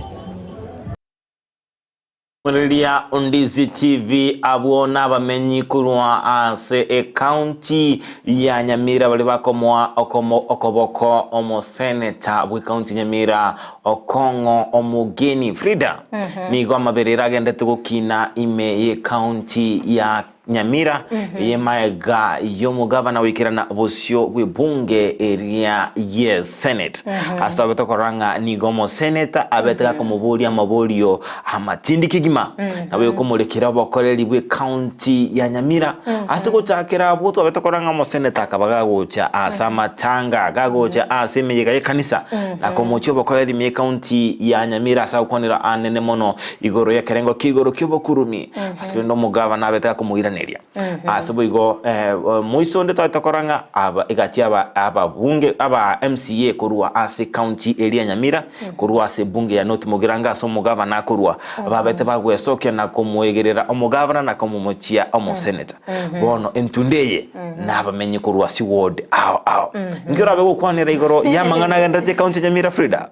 Muriria Ndizi TV abona bamenyi kurwa ase county ya Nyamira bali bakomwa okoboko omo senator bwe county Nyamira Okongo Omogeni Frida nigo amaberera agende tugukina ime ye county ya Nyamira yemaga yomugavana wikirana bosio bwebunge area yes senate hasta betokoranga nigomo senator abetega komuburia amabolio amatindi kigima nawe komulekira bakoreri bwe county ya Nyamira asiko chakira boto abetokoranga mo senator kabaga gocha asamatanga gagocha asemeye ga kanisa na komucho bakoreri me county ya Nyamira asa ukonera anene mono igoro ya kerengo kigoro kyobokurumi asiko ndo mugavana abetega komuira neria asabo igo muiso nde tatakoranga aba igatia aba bunge aba MCA kurua ase county area Nyamira kurua ase bunge ya North Mugiranga so mugavana kurua babete bagwesoke na komwegerera omugavana na komumochia omo senator bono entundeye na bamenye kurua si ward ngiro abe gukwanira igoro yamangana gandate county Nyamira Frida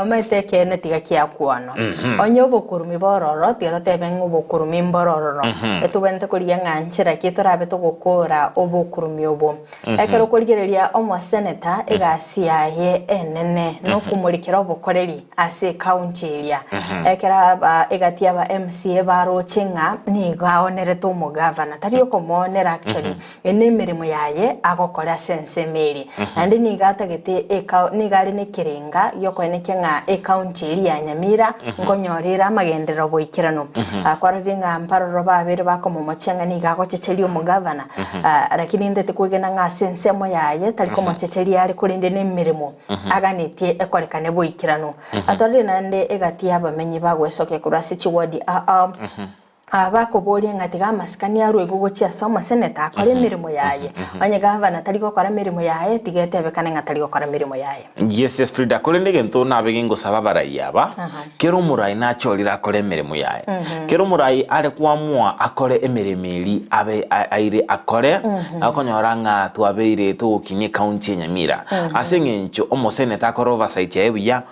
ometeke netiga kia kwano onyo bokurumi bororo tiga tebe ngo bokurumi bororo etubente kuriya nganchira kitora beto gukora obukurumi obo ekero kurigereria omo senator egasi yaye enene no kumurikira obukoreri ase county area ekera egatia ba MCA baro chinga ni gaonere to mo governor tari okomonera actually ene mirimo yaye agokora sensemeri andi ni gatagete ni gari ni kirenga yokoneke nga county area ya Nyamira ngonyorera magendero boikirano akwaringa mparo babere bakomo mochenga ni gagochecheri omo governor lakini ndete kugena nga sensemo yaye tari ko mochecheri ari kurinde ne mirimo aganitie ekorekane boikirano atore nande egatia bamenyi bagwesoke kurasi chiwadi abakoboria ngati gamasikani arwe gugochia soma senator akore mirimo yaye onye governor tari gukora mirimo yaye tigetebekane ngatari gukora mirimo yaye. Yes Frida kurinde gento nabegingo sababara yaba kero murai na chorira akore mirimo yaye kero murai are kwamua akore emiremeri abe aire akore akonyoranga twabeire to kinye county Nyamira asengencho omo senator akoro oversight yaye biya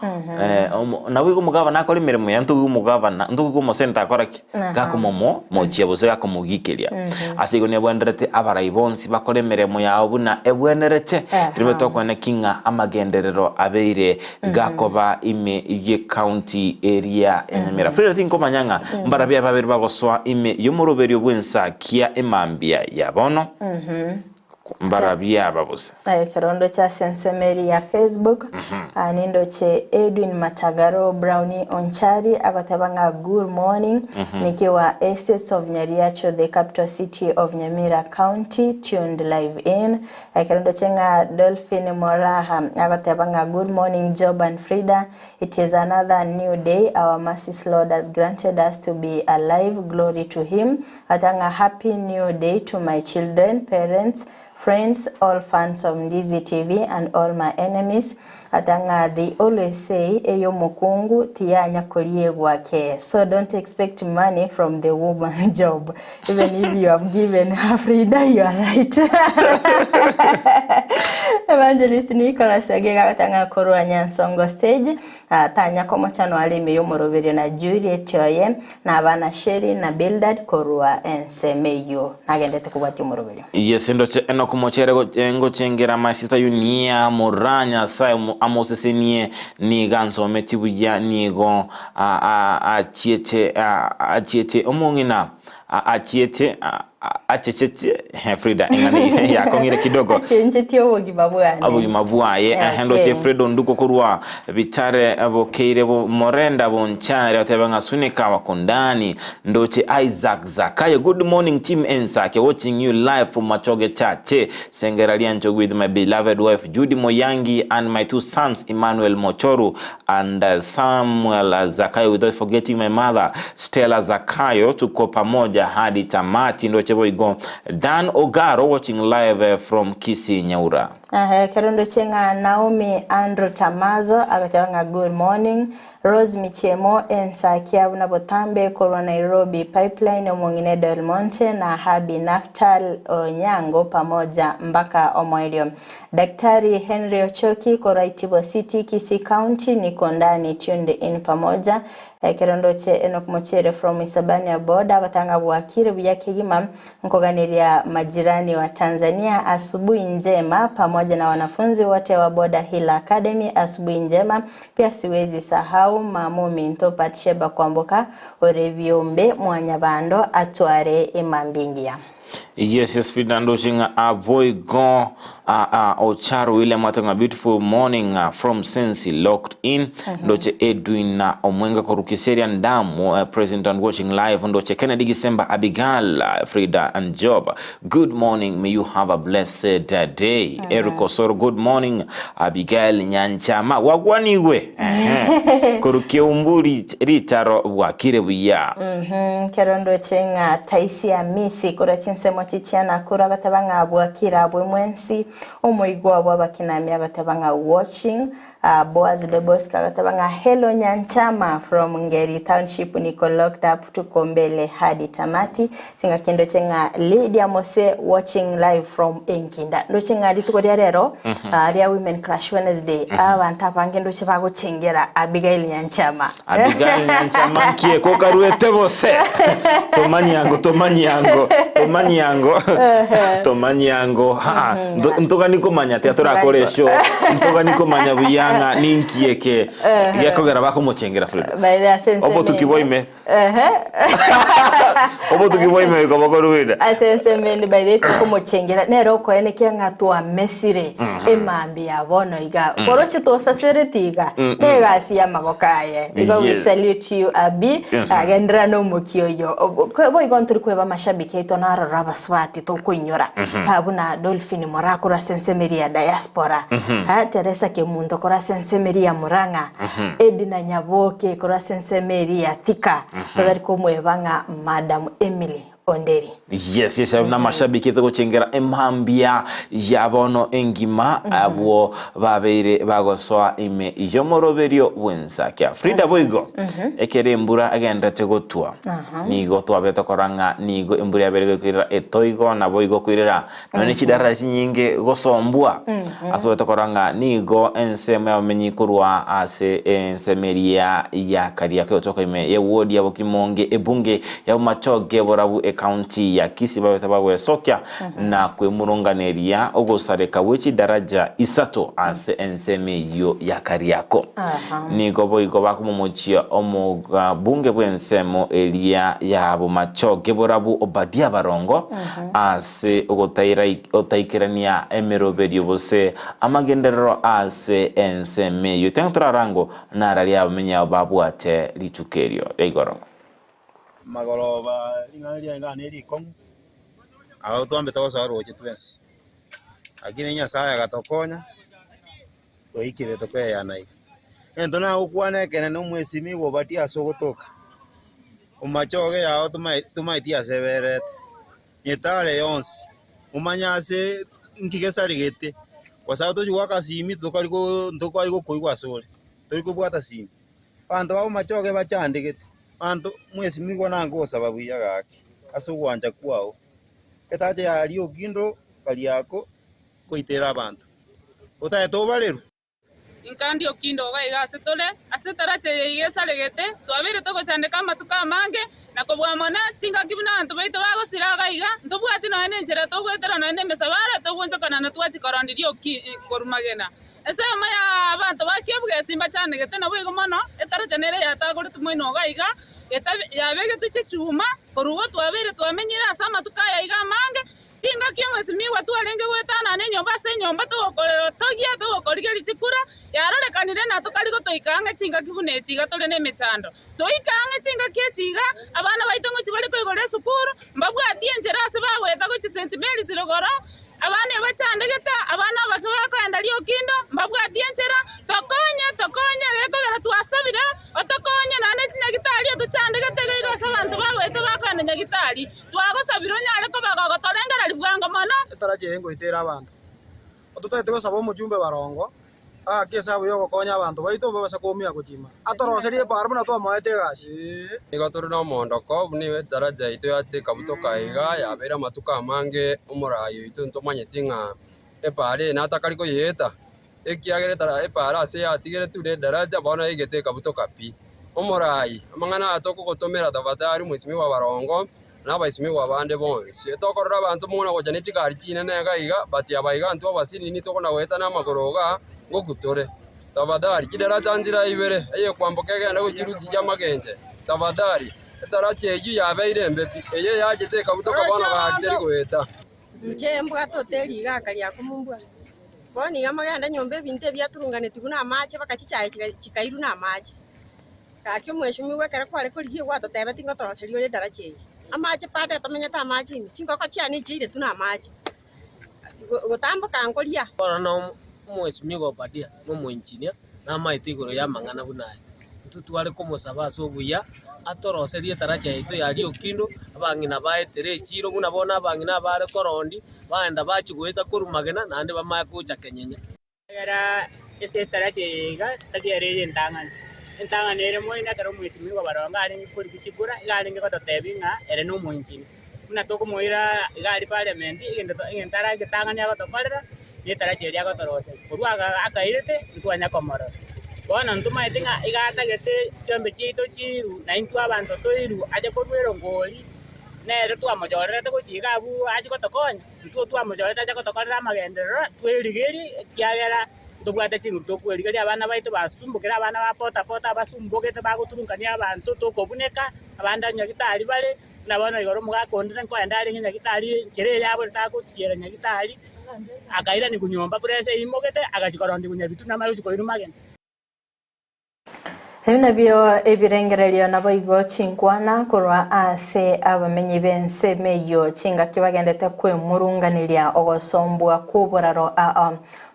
nawe go mugavana akore mirimo yaye ntugu mugavana ntugu mo senator akora gakumo mochia bose akomugikiria asigo ne bwenderete abarayibonsi bakore meremo yawo buna ebwenerete ribeto kone kinga amagenderero abeire gakoba ime ye county area Nyamira Frida tinko manyanga mbarabia babiri bagoswa ime yomoroberi obwensa kia emambia yabono mbarabia babose kerondo cha sensemeri ya Facebook nindo che Edwin Matagaro Brownie Onchari agotabanga good morning nikiwa Estates of Nyariacho, the capital city of Nyamira County, tuned live in. Kerondo chenga Dolphin Moraha agotabanga good morning Job and Frida, it is another new day, our mercy Lord has granted us to be alive, glory to him. Atanga happy new day to my children, parents, friends, all fans of Ndizi TV and all my enemies. Atanga, they always say eyo mukungu tiyanya kolie wake. So don't expect money from the woman job. Even if you have given her Frida, you are right. Evangelist Nicholas Agega atanga korwa Nyansongo stage. Tanya komo chano alime yomorobere na Juliet Oye na abana Sheri na Bildad korwa ensemeyo. Nagendete kubati yomorobere. Yes, ndoche enoko mochere ngo chengera masita yunia moranya sai amosesenie ni ganso metibuya nigo achiete omongina achiete achechete Frida ingani ya kongire kidogo chenjeti obogi babwane abogi mabwaye hendo che Fredo nduko kurwa bitare abokeire bo morenda bonchare atebanga sunika wakondani ndoche Isaac Zakayo. Good morning team Ensake, watching you live from Machoge Church Sengeraliancho with my beloved wife Judy Moyangi and my two sons Emmanuel Mochoru and Samuel Zakayo, without forgetting my mother Stella Zakayo. Tuko pamoja hadi tamati ndo chebo igo. Dan Ogaro watching live from Kisii Nyaura. Kerondo chenga Naomi Andrew Tamazo agatanga good morning. Rose Michemo Ensakia na Botambe Korwa Nairobi Pipeline omongine Del Monte na Habi Naftal Onyango pamoja mpaka Omoilio. Daktari Henry Ochoki Koraitibo City Kisii County niko ndani tuned in pamoja. Kerondo che Enoch Mochere from Isabania Boda gatanga bwakire buyake gima nkoganiria majirani wa Tanzania asubuhi njema pamoja na wanafunzi wote wa Boda Hill Academy asubuhi njema. Pia siwezi sahau Mamumi Ntopa Tsheba Kwamboka Oreviombe Mwanyabando Atware Imambingia. Yes, Fidando Shinga avoy go Ocharo William Matanga beautiful morning from Sensi locked in. Ndoche Edwin Omwenga Korukiseria Ndamu present and watching live. Ndoche Kennedy Gisemba Abigail Frida and Job. Good morning, may you have a blessed day. Eric Osoro, good morning Abigail Nyanchama wagwaniwe Korukie umburi ritaro wakire buya. Kerondo chenga Taisia Misi Korachinse Chichiana kura gatabanga abwakira abwe mwensi omoigwa bwa bakinami agatabanga watching Boaz de Bosca katabanga hello Nyanchama from Ngeri Township niko locked up tuko mbele hadi tamati singa kendo chenga Lydia Mose watching live from Enkinda ndo chenga dituko rero area women crash Wednesday abantu abangendo chibago chengera Abigail Nyanchama kie ko karuete bose tomanyango ha ntoga niko manya teatro akoresho ntoga niko manya buyanga ninkieke yakogera bako mochengera Frida obo tukiboime ko bakoruida asense men by the ko mochengera nero ko ene kyanga twa mesire emambi yabono iga koroche to saseretiga nega sia magokaye igo we salute you Abi agendra no mukioyo bo igonturi kweba mashabiki ito narora baswati to kuinyora habuna Dolphin Morakura Sensemeria diaspora Teresa Kemundo kora Sensemeria Muranga Edina Nyaboke kora Sensemeria Thika bari ko mwebanga Madam Emily Onderi. Yes, na mashabiki to kuchengera emhambia yabono engima abo babere bagosoa ime iyomoroberio wenza kya Frida Boigo ekere mbura agenda tegotua nigo twabeta koranga nigo embura yabere kwira etoigo na Boigo kwirera none chidara nyinge gosombua asubeta koranga nigo ensema yamenyi kurwa ase ensemeria ya karia ke otoko ime ye wodi yabo kimonge ebunge ya machoge borabu county ya Kisii babetabawe sokya na kwemurunganeria ogosareka wechi daraja isato ase enseme yo ya Kariako niko Boigo bakumumuchia omuga bunge bwensemo elia ya bumachoge borabu Obadia Barongo ase otaikirania emeroberio bose amagenderero ase enseme yo tentrarango naralia abamenya babwate litukerio igoro magoroba ingalia ngane rikong aho tuambe togosaro chitwesi akine Nyasaye agatokonya toikire tokeya nai ento na ukwane kene no mwesimi bobati asogotoka umachoge yao tumaitia severet nyetale yonsi umanyase nkigesarigete kwa sababu tujuwa kasimi tukali ko kuigwa sole tuliko bwata simi bantu babo machoge bachandegete anto mwesi migo nango sababu ya gaki asugwanja kwao etaje yali ogindo kali yako koitera abantu utaye to baleru inkandi okindo gaiga asetarache yesalegete twabire to gochandeka matuka mange nakobwa mona chinga kibuna anto baito bago siraga iga ndobwati no ene njera to gwetera no ene mesabara to gonja kana na twachi korandirio korumagena ese maya abantu bakebwe simba cyane gete na bwego mono etarache nere yatagore tumwino gaiga eta yabege tuche chuma korugo twabire twamenyira sama tukaya iga mange chinga kimwe simiwa twalenge wetana ne nyomba se nyomba to korero togia to korigeri chikura yarore kanire na tukaliko toikanga chinga kibune chiga tole ne mechando toikanga chinga kechiga abana baito ngo chibali ko igore sukuru mbabwa atienjera se baweta ko chi St Mary sirogoro abana bachandegeta abana bakaba kwenda lyo kindo mbabwa atienjera tokonya reko gara twasabira otokonya nane chinyagitali tuchandegeta gaigo sabantu baweta bakana nyagitali twagosabira nyale ko bagagotolengera libwango mono etaraje ngo itera abantu otutete ko sabo mujumbe Barongo kesa buyo gokonya abantu baito babasa komia kutima atoroserie parbu na to maete gasi igoturu no mondoko niwe daraja ito yate kabutoka iga ya bera matuka mange umurayo ito ntomanye tinga epare na takaliko yeta ekiagere tara epara se atigere tude daraja bona igete kabutoka pi umurayi amangana atoko gotomera tafadhali mwesimi wa Barongo na baisimi wa bande bonse tokorora abantu muna gojane chikari chine nega iga bati abaiga ntu abasini ni toko na weta na magoroga ngokutore tafadhali kidara tanzira ibere eye kwambokege na kujiruti ya magenje tafadhali etarache yu yabeire mbepi eye yajete kabutoka bana bateri kweta njembwa toteli gakali akumbwa boni gamaganda nyombe binte byaturungane tuguna amache bakachichaye chikairu na amache kakyo mweshimi wekera kware ko liye wato tebe tingo toroserio le darache amache pade tomenya ta amache ni tingo ko chiani jire tuna amache gotambo kangolia no mweshimi go padia no mwenchinia na maitigoro ya mangana bunaye tutware komo sabaso buya atoroserie taracha ito yali okindo abangina baetere chiro guna bona abangina bare korondi baenda bachi gweta kurumagena nande bamaya kucha kenyenya gara ese tarache ga tadiare entangane ere moina karo mwesimi wa baronga ari kuri kichikura igari ngikoto tebinga ere no mwinchini una toko moira igari parliament igentara gitangania gotokorera ni tarache ria gotorose kurwaga akairete ntwanya komoro bona ntuma itinga igata gete chombe chito chiru na intwa abantu toiru aje korwero ngoli nere twamojorete kuchiga abu aje gotokonya twamojorete aje gotokorera magendero twirigeri kiagera tubwate chingu tokwerigeria abana baitu basumbukira abana ba pota basumbukete baguturunkania abantu tokobuneka abanda nyagitari bare nabona igoro mugakondera nko endari nyagitari kire yabo takuchiera nyagitari akaira ni kunyomba prese imogete agachikorondi kunyabitu na marusi ko irumagenda Hemna bio ebirengererio nabo igo chinkwana kurwa ase abamenyi bense meyo chinga kibagendete kwe murunganiria ogosombwa kuboraro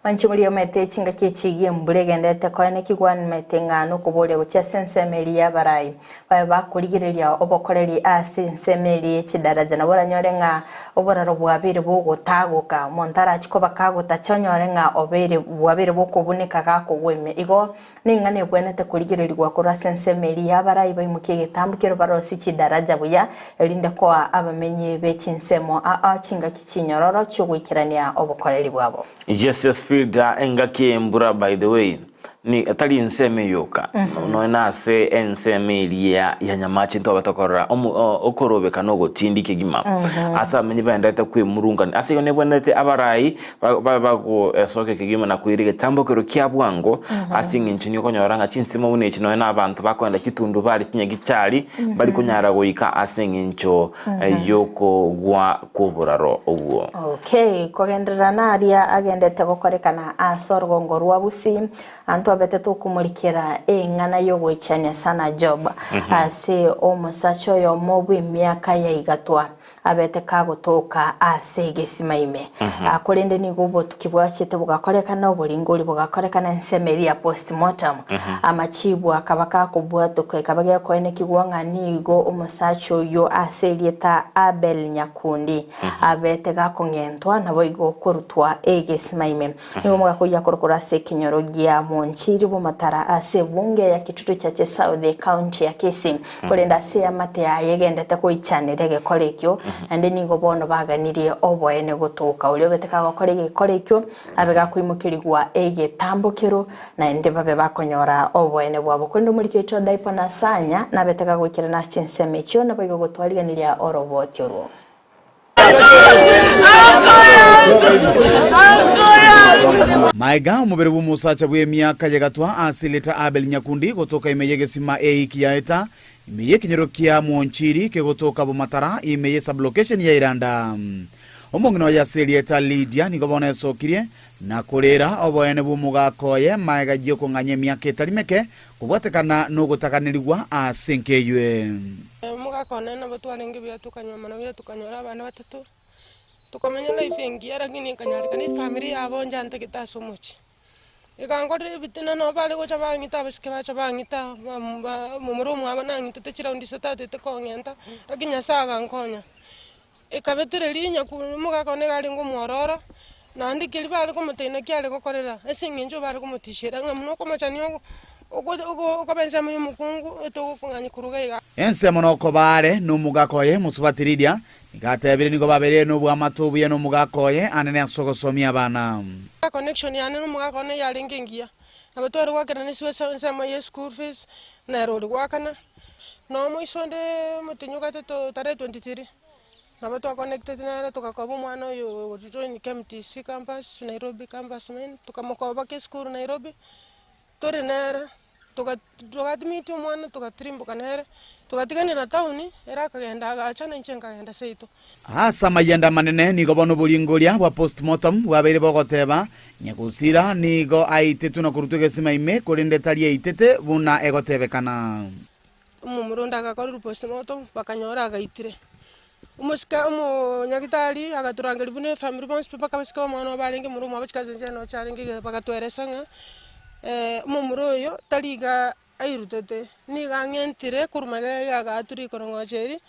manchimuri omete chinga kichigie mburegendete koine kigwan metengano kubole gucha sensemeli ya barai ba kurigireria obokoreri ase nsemeli chidaraja na bora nyorenga oboraro bwabire bugutaguka montara chikoba kaguta chonyorenga obere bwabire bukubunika gakugweme igo ningane bwenete kurigirerirwa kura sensemeli ya barai baimukie gitambukiro barosi chidaraja buya elinde kwa abamenyi bechinsemo chinga kichinyororo cyogwikirania obokoreri bwabo Jesus Frida engake mbura by the way ni atali nseme yoka no na se enseme ya nyamachi ntwa batakorora okorobeka no gotindike gima asa menye bandata kwe murungani ase yone bwanete abarai bago soke kigima na kwirige tambokero kyabwango ase nginchini konyoranga chinsema bune chino na abantu bakwenda kitundu bali tinya gitali bali kunyara goika ase ngincho yoko gwa kuburaro obwo okay kogenderana aria agendete gokorekana asorgo ngorwa busi anto abete tukumulikira ngana yo gwichania sana job ase omusacho yo mobu miaka ya igatwa abete kagutuka ase gesimaime akorende ni gubo tukibwachite bugakorekana oburingori bugakorekana nsemeri ya postmortem amachibu akabaka kubwatuka kabage koine kigwanga nigo omusacho yo ase lieta Abel Nyakundi abete gakongentwa nabo igo kurutwa egesimaime nigo mugakuya korokora ase kinyorogia monchiri bumatara ase bunge ya kitutu cha South County ya Kisii kolenda ase amate ya yegendete koichanire gekorekyo ande ningo bono baganirie oboene gutuka ulio beteka gukora gikorekyo abega kwimukirigwa egetambukiro na ende babe bakonyora oboene bwabo kwendo muri kyecho daipa na sanya na beteka gwikira na chinseme chyo na bago gutwariganiria orobotyo ro Maiga umubere bumusacha bwe myaka yegatwa asileta Abel Nyakundi gotoka imeyegesima kiyaeta imeye kinyoro kia Mwonchiri ke gotoka bumatara imeye sublocation ya Iranda omongino ya Selieta Lydia nigobona sokirie na kolera oboene bumugakoye maiga joko nganye myaka etalimeke kubwatekana no gotakanirwa asenkeywe mugakone na batwarenge bya tukanyoma na bya tukanyora abana batatu tukomenya life ngiya lakini kanyarika ni family yabo njante kitaso muchi ikangore bitina no bale go chabangita basike bacha bangita mu murumu abana ngita techira undi satate te kongenta lakini saga nkonya ikabetere linya ku mugakone gali ngumwororo nandi kili bale kumutena kyale gokorera esinginjo bale kumutishira ngamuno komachanyo uko benza mu mukungu eto kunganya kuruga ense monoko bare no mugakoye musubatiridya igatebire nigo babere no bwa matubuye no mugakoye anene asogosomia abana connection yani no mugakone yalengengia abatore wakana ni siwe sama ye school fees na rodi wakana no moisonde mutinyoka to tare 23 nabato connected na tukakoba mwana yo join KMTC campus Nairobi campus men tukamokoba ke school Nairobi tore nera tukatimiti mwana tukatrimbuka nere tukatiganira tauni era kagenda agachana nchenga kagenda seito asa mayenda manene nigo bono bulingoria bwa postmortem bwabere bogoteba nyagusira nigo aitetu na kurutugesima ime kolinde tali aitete buna egotebekana umurunda agakora postmortem bakanyora agaitire umusika nyagitali agaturangera bune family bonds paka basika mwana barenge murumu abachikaze njeno charenge bakatweresanga mumuroyo taliga airutete ni gang'entire kurumage gagaturi korongocheri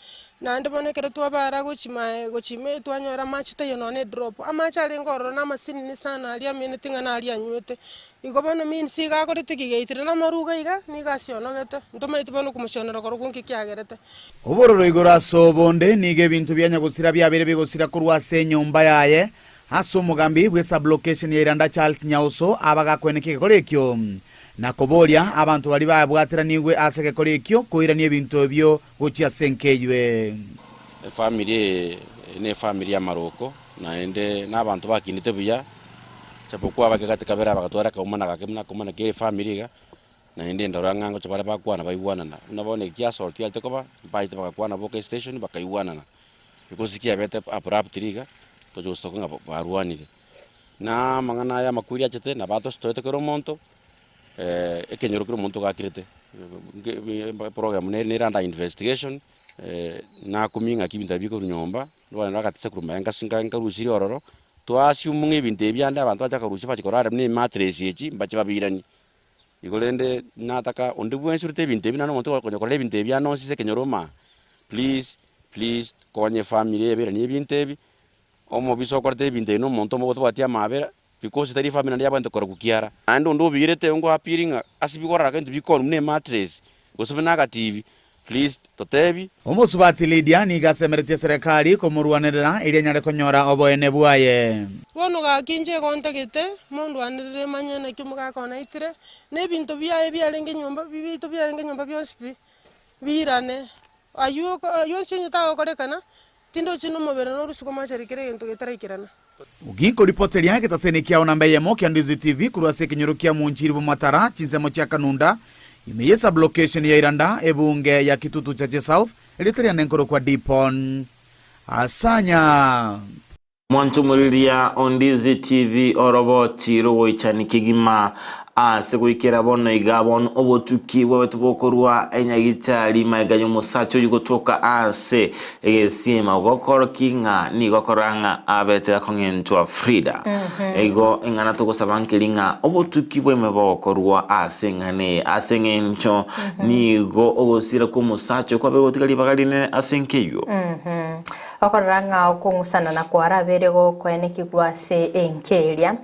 nande bonekere twabara gochime twanyora match tayo none drop amacha ari ngororo na masini ni sana ali amene tingana ali anywete igobona min siga korete kigeitire na maruga iga ni gacionogete ntomaite bono kumushonera korugunki kyagerete obororo igora sobonde nige bintu byanya gusira byabere bigusira kurwase nyumba yaye haso mugambi bwe sublocation ya Iranda Charles Nyauso abagakweneke korekyo nakoboria abantu bali babwatira niwe aseke korekyo koiranie bintu byo gochia senkeywe family ya Maroko na ende n'abantu bakinite buya chapokuwa bakagate kabera bagatwara kaumana gakemna kumana kire family ga na ende ndoranga ngo chapara bakwana baiwanana unabone kia sort ya tekoba baite bakwana boke station bakaiwanana because kia bete abruptly to justo konga baruanire na mangana ya makuri achete na bato stoete kero monto ekenyoro kero monto gakirete program ne Iranda investigation na kuminga kibinda biko nyomba rwana rakatse kuruma ngasinga ngarusiri ororo to assume ngibinde byande abantu bacha karusi bachikorara ne matress yechi bachi babirani igolende nataka onde bwensurite binte bina no monto konyokorele binte byano sise kenyoroma please konye family ebera ni bintebi omo biso korte binte no monto mo batia mabera because tari family ndi abantu korukiara ando ndo birete ngo apiringa asibikora kantu bikon ne matress gosubina TV please totebi omosubati Lydia ni gasemerete serikali komurwanirira ire nyare konyora oboene bwaye bono gakinje kontegete mundu anire manyana kimuga kona itire ne bintu byaye byarenge nyumba bibito byarenge nyumba byonspi birane ayuko yonse nyita korekana tindo chino mobere no rusuko macharikire into getarekirana uginko ripoteri yake tasenekia onambaye moki Andizi TV kurwase kinyorukia munchiri bumatara chinsemo cha Kanunda imeyesa blockation ya Iranda ebunge ya Kitutu Chache South eliteria nenkoro kwa Dipon asanya mwanchumuriria Ondizi TV orobo chiro woichani kigima asekuikera bono igabon obotuki bwetu bokorwa enyagitari maiganyo musacho yugotoka ase egesima gokoro kinga ni gokoranga abete kongentwa Frida ego ingana to gosabankiringa obotuki bweme bokorwa ase ngane asengencho ni go ogosira ku musacho kwa begotikali bagarine asenkeyo okoranga okungusana na kwarabere go kwenekigwa se enkeria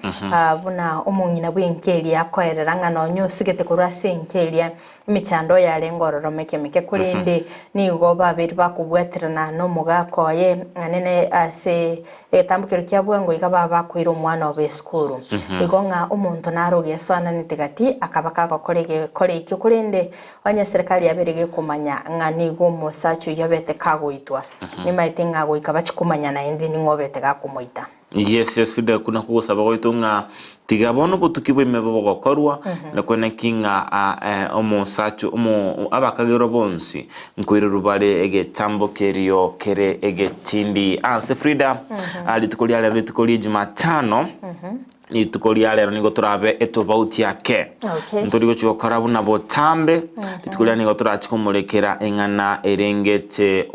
buna omungina bw'enkeria koereranga no nyusugete kurase enkeria imichando yale ngororo meke kulinde ni go babiri bakubweterana no mugakoye anene ase etambukiro kya bwengo ikaba bakwira umwana obeskuru igonga umuntu naroge swana nitigati akabaka kore kulinde wanya serikali yaberege kumanya ngani go musacho yabete kagoitwa ni maitinga go ikabachikumanya na indi ngobete gakumoita yes suda kuna kusaba goitunga tigabono butukibwe mebo gokorwa na kwena kinga omusacho omu abakagero bonsi nkoire rubale ege tambo kerio kere ege tindi ase Frida alitukoli Jumatano ni tukolia lero nigo turabe etobauti yake ntorigo chokarabu na botambe tukolia nigo turachikumulekera engana erengete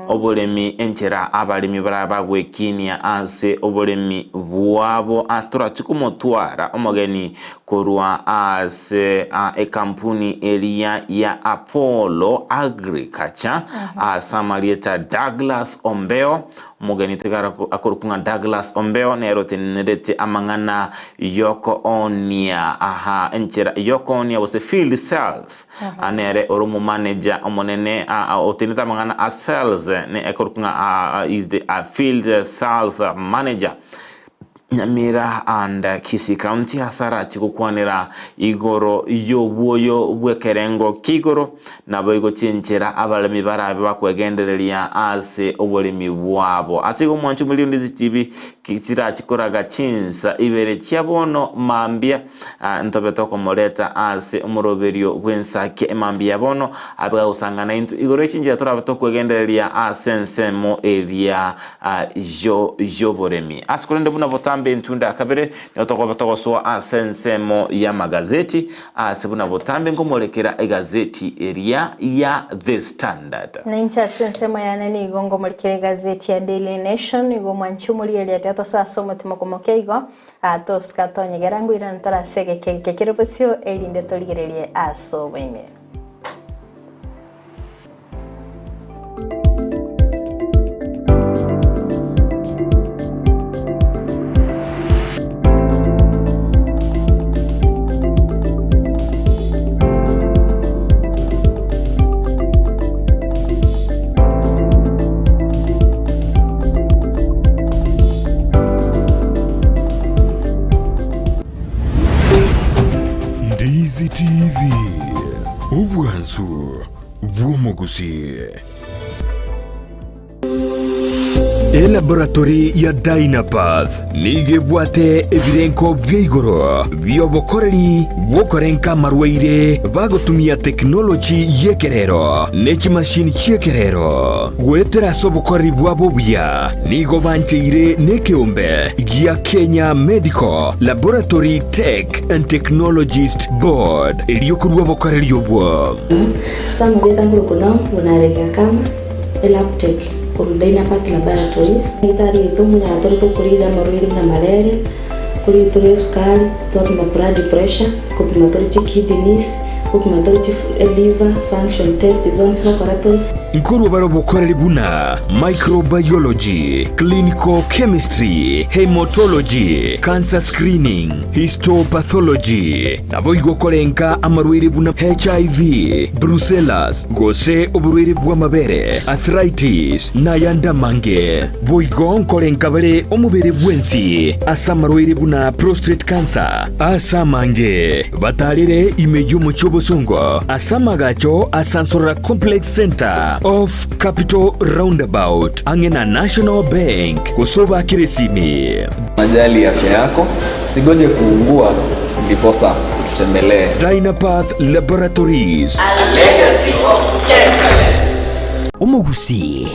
obolemi enchera abalimi barabagwe kinia ase obolemi bwabo astora chikumotwara omogeni korwa ase kampuni elia ya Apollo Agriculture asamalieta Douglas Ombeo mugeni tegara akorukunga Douglas Ombeo nero tenedete amangana Yoko Onia enchera Yoko Onia was the field sales anere oromo manager omonene oteneta amangana a sales ne akorukunga is the field sales manager Nyamira and Kisii County hasara chikukwanira igoro yobuoyo bwekerengo kigoro nabo igo chenchera abalemi barabe bakwegendereria ase obolemi bwabo asigo mwanchu muri Ondizi TV kitira chikoraga chinsa ibere kyabono mambia ntobeto komoreta ase omoroberio bwensake emambia bono abaga usangana into igoro chinjira turabeto kwegendereria ase nsemo eria jo boremi asikorende buna botambe butambe ntunda kabere ne toko so asensemo ya magazeti asebuna butambe ngomolekera egazeti area ya The Standard na incha sensemo ya nani igongo molekera gazeti ya Daily Nation igo mwanchumuri ya teto sa somo timokomokeigo atoska tonyegerangu irana tara sege kekerebosio elinde toligererie aso bime. Ndizi TV Obwansu Bwomogusi Laboratory ya Dynapath nigebwate ebirenko by'igoro byobokoreri bokorenka marwaire bagotumia technology yekerero n'ekimashini cyekerero gwetera sobokoreri bwabo bya nigo bancheire nekeombe gya Kenya Medical Laboratory Tech and Technologist Board eliyokurwa bokoreri yobwo samugeta ngurukuno bunareka kama elaptech por Dynapath Laboratories itari itumu na atori to kulida marwiri na malaria kuli tori sukari to blood pressure kupima tori kidneys kupima tori liver function test zones laboratory nkuru barobokoreri buna microbiology, clinical chemistry, hematology, cancer screening, histopathology nabo igokorenka amarwiri buna HIV, brucellosis gose oburwiri bw'amabere, arthritis na yanda mange boigon korenka bare omubere bwensi asamarwiri buna prostate cancer asamange batalire imeyo muchobosongo asamagacho asansora complex center of Capital Roundabout angena National Bank kusoba kiresimi. Najali afya yako, usigoje kuungua ndiposa ututembelee. Dynapath Laboratories, a legacy of excellence. Umugusi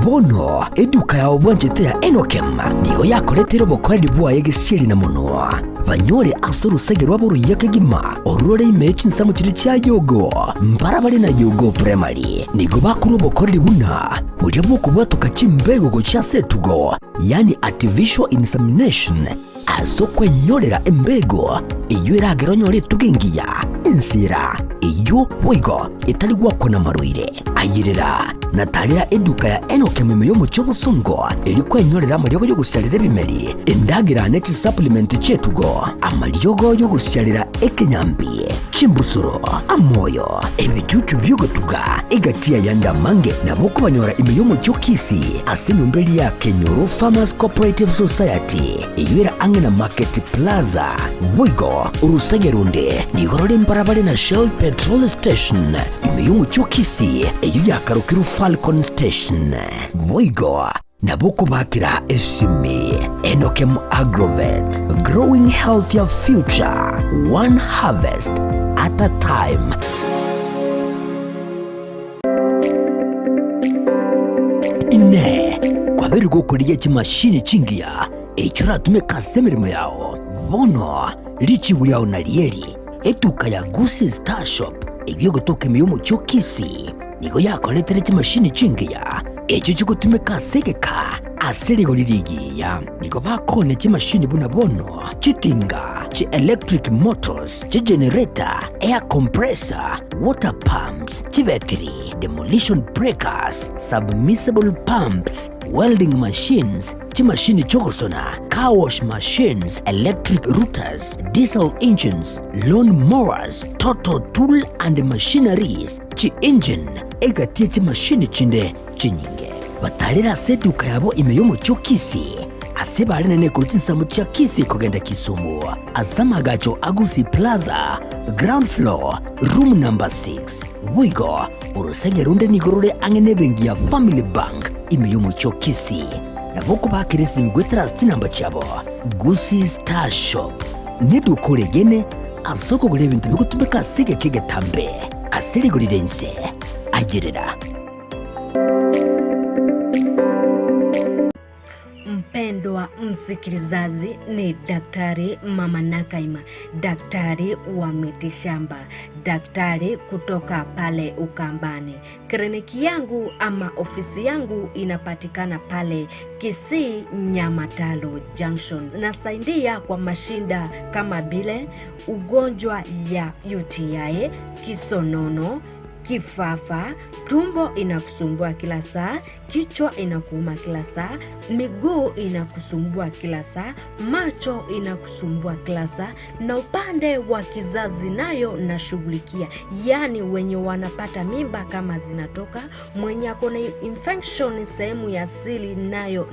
bono eduka ya obwanjete ya Enokem nigo yakoretero bokoreri bwaye gesiri na muno banyore asoro segerwa boru yakegima orore imechi nsamo kiri cya yogo mbarabari na yogo primary nigo bakuru bokoreri buna buryo bwo kubwatuka kimbego go cya setugo yani artificial insemination asokwe nyorera embego iyo iragero nyore tugengiya insira iyo wigo itali gwakona marwire ayirira natalira eduka ya Enokem yo mucyo busongo eliko enyorera amaryogo yo gusalira bimeri endagira next supplement chetugo amaryogo yo gusalira ekenyambi chimbusuro amoyo ebicucu byogotuga egatia yanda mange naboko banyora imiyo mucyo kisi asinumbeli ya Kenyoro Farmers Cooperative Society iyira angena Market Plaza wigo urusegerunde nigorore mbarabare na Shell Petrol Station imiyo mucyo kisi iyo yakarukiru Falcon Station wigo naboko bakira esimi Enokem Agrovet growing healthier future one harvest at a time. Ine kwa beri gukuriye kimashini chingia echura tume kasemirimo yao bono lichi buyao na lieri etuka ya Gusi Star Shop ibyo gutoka miyomo chokisi nigo yakoletere kimashini chingia echo chikutume kasegeka asirigo lirigiya nigo bakone kimashini buna bono chikinga chi electric motors chi generator air compressor water pumps chi battery demolition breakers submersible pumps welding machines chi machine chogosona car wash machines electric routers diesel engines lawn mowers total tool and machineries chi engine egatie chi machine chinde chinyinge batalira seduka yabo imeyo mucyo kisi asebare nene kurutinsa mucyo kisi kogenda Kisumu asamagacho Agusi Plaza ground floor room number 6 wigo urusegerunde nigorore angene bengi ya Family Bank imeyo mucyo kisi naboko bakirisi migwetera namba cyabo Gusi Star Shop nidukoregene asoko gure bintu bigutumeka sige kigetambe asiri gurirense agerera Mpendwa msikilizaji, ni Daktari Mama Nakaima, daktari wa mitishamba, daktari kutoka pale Ukambani. Kliniki yangu ama ofisi yangu inapatikana pale Kisii Nyamatalo Junction. Nasaidia kwa mashinda kama vile ugonjwa ya UTI, kisonono, kifafa, tumbo inakusumbua kila saa, kichwa inakuuma kila saa, miguu inakusumbua kila saa, macho inakusumbua kila saa, na upande wa kizazi nayo nashughulikia. Yani wenye wanapata mimba kama zinatoka, mwenye akona infection sehemu ya siri nayo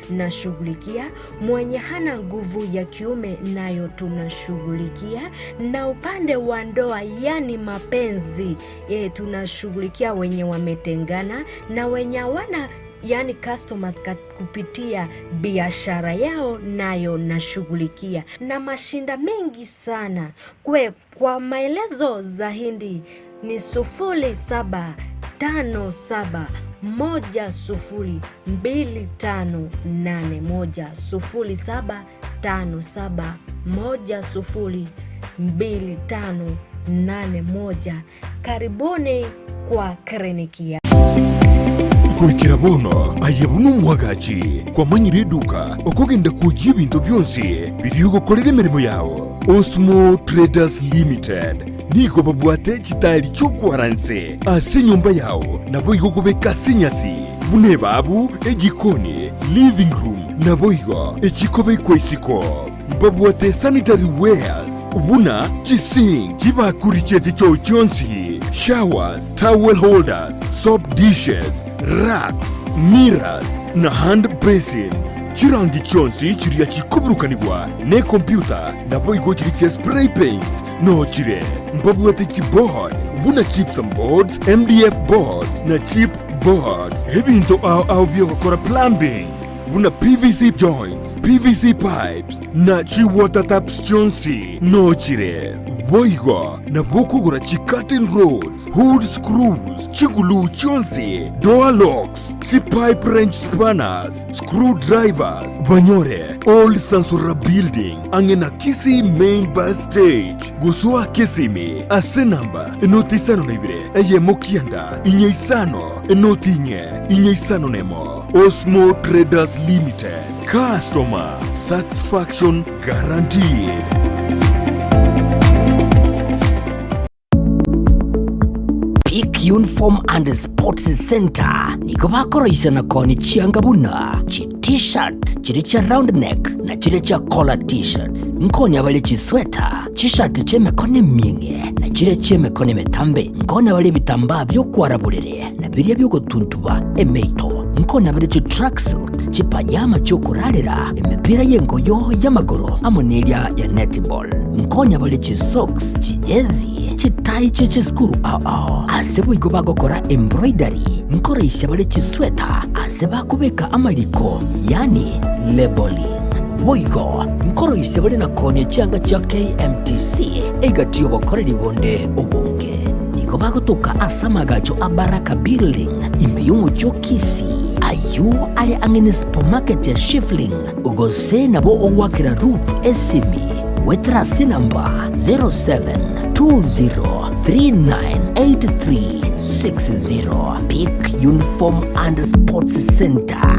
nashughulikia, mwenye hana nguvu ya kiume nayo tunashughulikia, na upande wa ndoa yani mapenzi tunashughulikia wenye wametengana na wenye wana yani customers kupitia biashara yao nayo nashughulikia, na mashinda mengi sana. Kwa maelezo zaidi ni 0757102581 0757102581. Karibuni kwa kliniki ya kurikira bono ayabunu mwagachi kwa manyiri duka okogenda kujya ibintu byose biri gukorera imirimo yawo. Osmo Traders Limited nigo babwate kitali cyo kwaranse ase nyumba yawo nabo igokubeka sinyasi bune babu egikoni living room nabo igo ekikobe kwesiko babwate sanitary wares ubuna chising chibakuri chete cho chonsi showers, towel holders, soap dishes, racks, mirrors na hand basins. Chirangi chonsi chiria chikuburukanibwa ne computer nabo igo chiri spray paints no chire mbabwate chibord buna gypsum boards, MDF boards na chip boards. Ebinto au biokora plumbing buna PVC joints, PVC pipes na chi water taps chonsi no chire boigo na bokugura chi curtain rods, hood screws, chigulu chonsi, door locks, chi pipe wrench spanners, screwdrivers. Banyore Old Sansura Building angena Kisii main bus stage gusua Kisimi ase namba enotisano naibire eye mokianda inyeisano enotinye inyeisano nemo. Osmo Traders Limited, customer satisfaction guaranteed. Peak Uniform and Sports Center niko bakoroisha na koni chiangabuna chi t-shirt chiri cha round neck na chiri cha collar t-shirts nkoni abale chi sweater t-shirt cheme kone minge na chiri cheme kone metambe nkoni abale bitamba byo kwarabulire na biriya byo gutuntuba emeito nkoni abale chi tracksuit chi pajama cyo kurarira emipira yengoyo y'amaguru amonelia ya netball nkoni abale chi socks chi jezi chitai cheche skuru asebo iko bagokora embroidery nkoresha bale chisweta aseba kubeka amaliko yani labeling boigo nkoroisha bale na kone changa cha KMTC egatiyo bokorera ibonde obunge niko bagotoka asamagacho abaraka building imeyumu chokisi ayu ali angene supermarket ya Shifling ugose nabo owakira Ruth Esimi wetrasi namba 0720398360 Peak Uniform and Sports Center.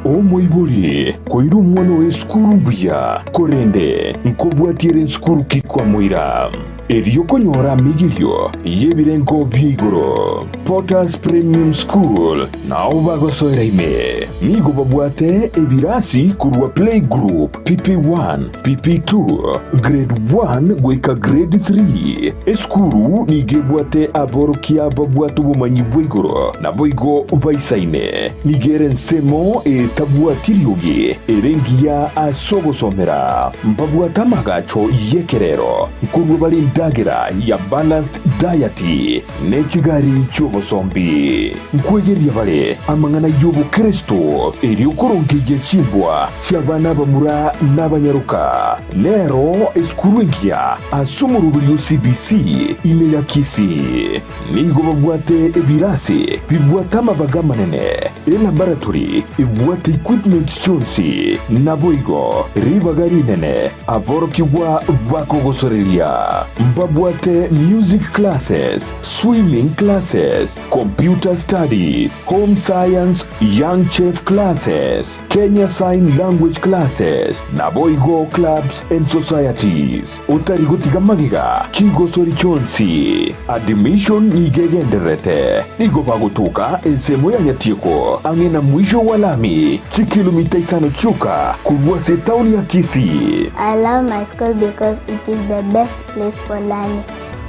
Omoibuli koiru mwana we skuru buya korende nkobwatire skuru kikwa moira erioko nyora migirio yebirengo bigoro Potters Premium School na ubago soiraime migo babwate ebirasi kurwa play group PP1 PP2 grade 1 gweka grade 3 eskuru nigebwate aborokia babwatu bumanyi bwigoro na boigo ubaisaine nigere nsemo tabwatirioge erengia asogosomera mbabwata magacho yekerero kurwa bali dagira ya balanced diet nechigari chobo sombi nkwegeria bale amangana yobo Kristo eri ukorongije chimbwa cyabana bamura n'abanyaruka lero eskuruinkia asumurubiri CBC ime ya kisi nigo babwate ebirasi bibwata amabaga manene elaboratory ibwate equipment chonsi naboigo ribagari nene aborokigwa bakogosoreria mbabwate music classes, swimming classes, computer studies, home science, young chef classes, Kenya Sign Language classes, naboigo clubs and societies. Utarigutiga magiga kigosori chonsi. Admission nigegenderete nigo bagutuka ensemo ya nyatieko angena mwisho walami chikilomita isano chuka kubwase tauni ya Kisii. I love my school because it is the best place for learning.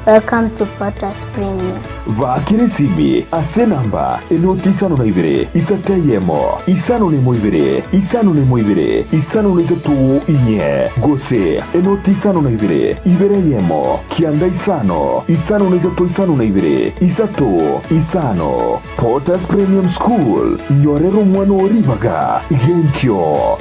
Welcome to Potters Premier. Vakirisimi asenamba enoti isano na ibere isateyemo isano ne moibere isano ne moibere isano ne zatu inye gose enoti isano na ibere yemo kianda isano ne zatu isano na ibere isato isano. Potters Premium School nyorero mwana ribaga genkyo.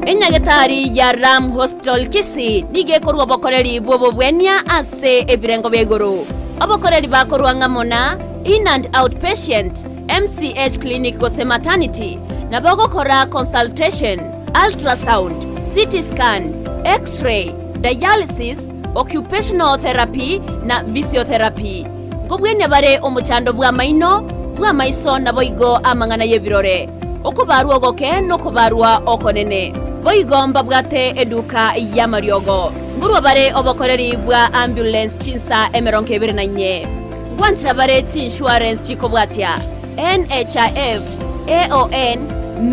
Enyagetari ya Ram Hospital Kisii nigekorwa bokoreri bobo bwenya ase ebirengo begoro abokoreri bakorwa ngamona in and outpatient MCH clinic gose maternity na bagokora consultation, ultrasound, CT scan, x-ray, dialysis, occupational therapy na physiotherapy. Gobwenya bare omuchando bwa maino bwa maiso na boigo amangana yebirore okubarwa goke no kubarwa okonene boigomba bwate eduka ya mariogo ngurwa bare obokoreri bwa ambulance chinsa emeronke bere na nye gwanchira bare insurance chiko bwatia NHIF, AON,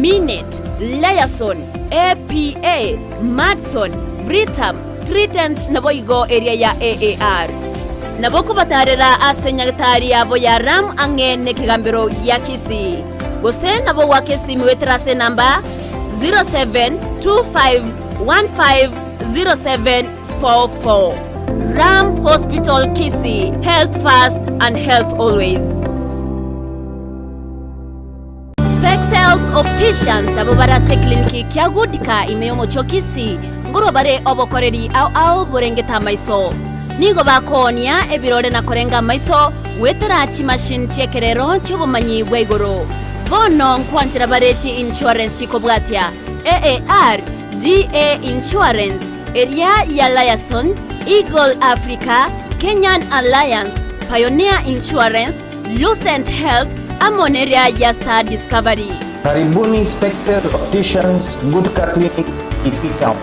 Minute, Liason, APA, Madson, Britam, Trident na boigo area ya AAR. Naboko batarera asenyagatari abo ya Ram angene kigambiro ya Kisii. Gose nabo wake simu wetrase namba 0725150744. Ram Hospital Kisii, health first and health always. Spexels Opticians abo barase kliniki kyagudika imeyomo chokisi ngoro bare obokoreri au borengeta maiso nigo bakonia ebirore na korenga maiso wetera chi machine chekerero chubumanyi bwegoro bono nkwanchira bareti insurance ikobwatia AAR GA Insurance area ya Liason, Eagle Africa, Kenyan Alliance, Pioneer Insurance, Lucent Health, Amoneria ya Star Discovery. Karibuni Spexels Opticians Goodka Clinic Kisii Town.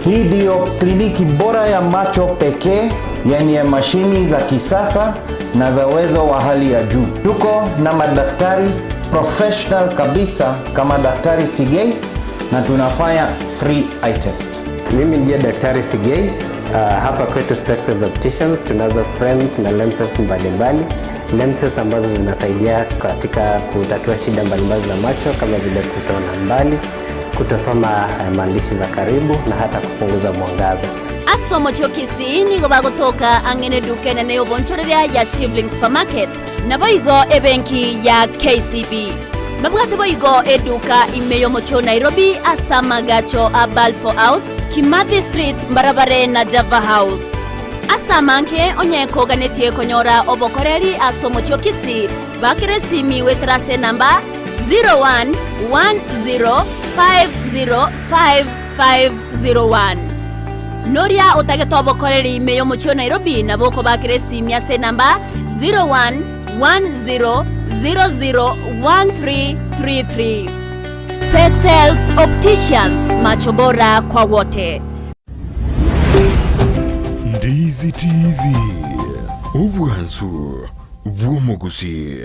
Hii ndio kliniki bora ya macho pekee yenye mashini za kisasa na za uwezo wa hali ya juu. Tuko na madaktari professional kabisa kama Daktari Sigei na tunafanya free eye test. Mimi ndiye Daktari Sigei. Hapa kwetu Spexels Opticians tunazo frames na lenses mbalimbali. Lenses ambazo zinasaidia katika kutatua shida mbalimbali za macho kama vile kutoona mbali, kutosoma maandishi za karibu na hata kupunguza mwangaza. Asomo chokisi nigo bagotoka angene dukene ne obonchoreria ya Shivling Supermarket na boigo ebenki ya KCB. Mabwate boigo eduka imeyo mocho Nairobi asama gacho a Balfour House, Kimathi Street, Mbarabare na Java House. Asamanke onyeko ganetie konyora obokoreri asomo chokisi bakire simi wetrase namba 0110505501. Noria otageto obokoreri imeyo mocho Nairobi na boko bakire simi ase namba 0110001333. Spexels Opticians, macho bora kwa wote. Ndizi TV ubwanzu bw'omuguzi.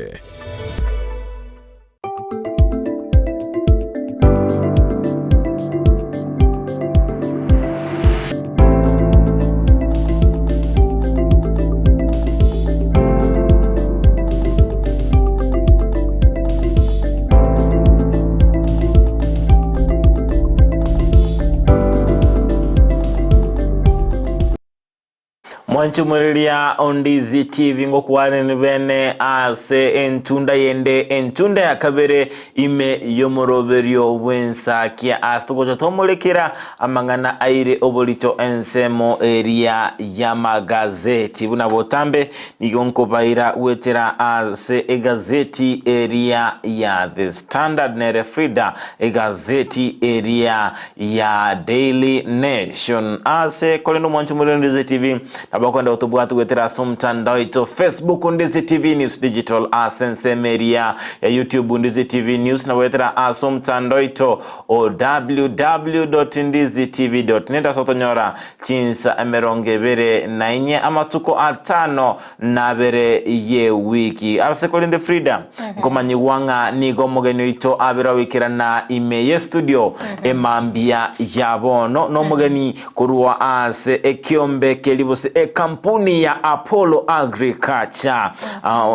mwanchumulilia Ondizi TV ngokuwane nibene ase entunda yende entunda ya kabere ime yomoroberio wensa kia astogojo tomolekera amangana aire obolito ensemo eria ya magazeti buna botambe nigonko baira wetera ase egazeti eria ya The Standard nere Frida egazeti eria ya Daily Nation ase koleno mwanchumulilia Ondizi TV nabakwenda utubwatu wetera somtandao ito Facebook Ondizi TV News Digital asense media ya YouTube Ondizi TV News na wetera asomtandao ito www.ondizitv.net sotonyora chinsa emerongebere na inye amatuko atano na bere ye wiki abse kolinde Frida ngomanyi wanga nigo mugeni ito abera wikira na imeye studio emambia yabono no mugeni kurua ase ekiombe kelibose kampuni ya Apollo Agriculture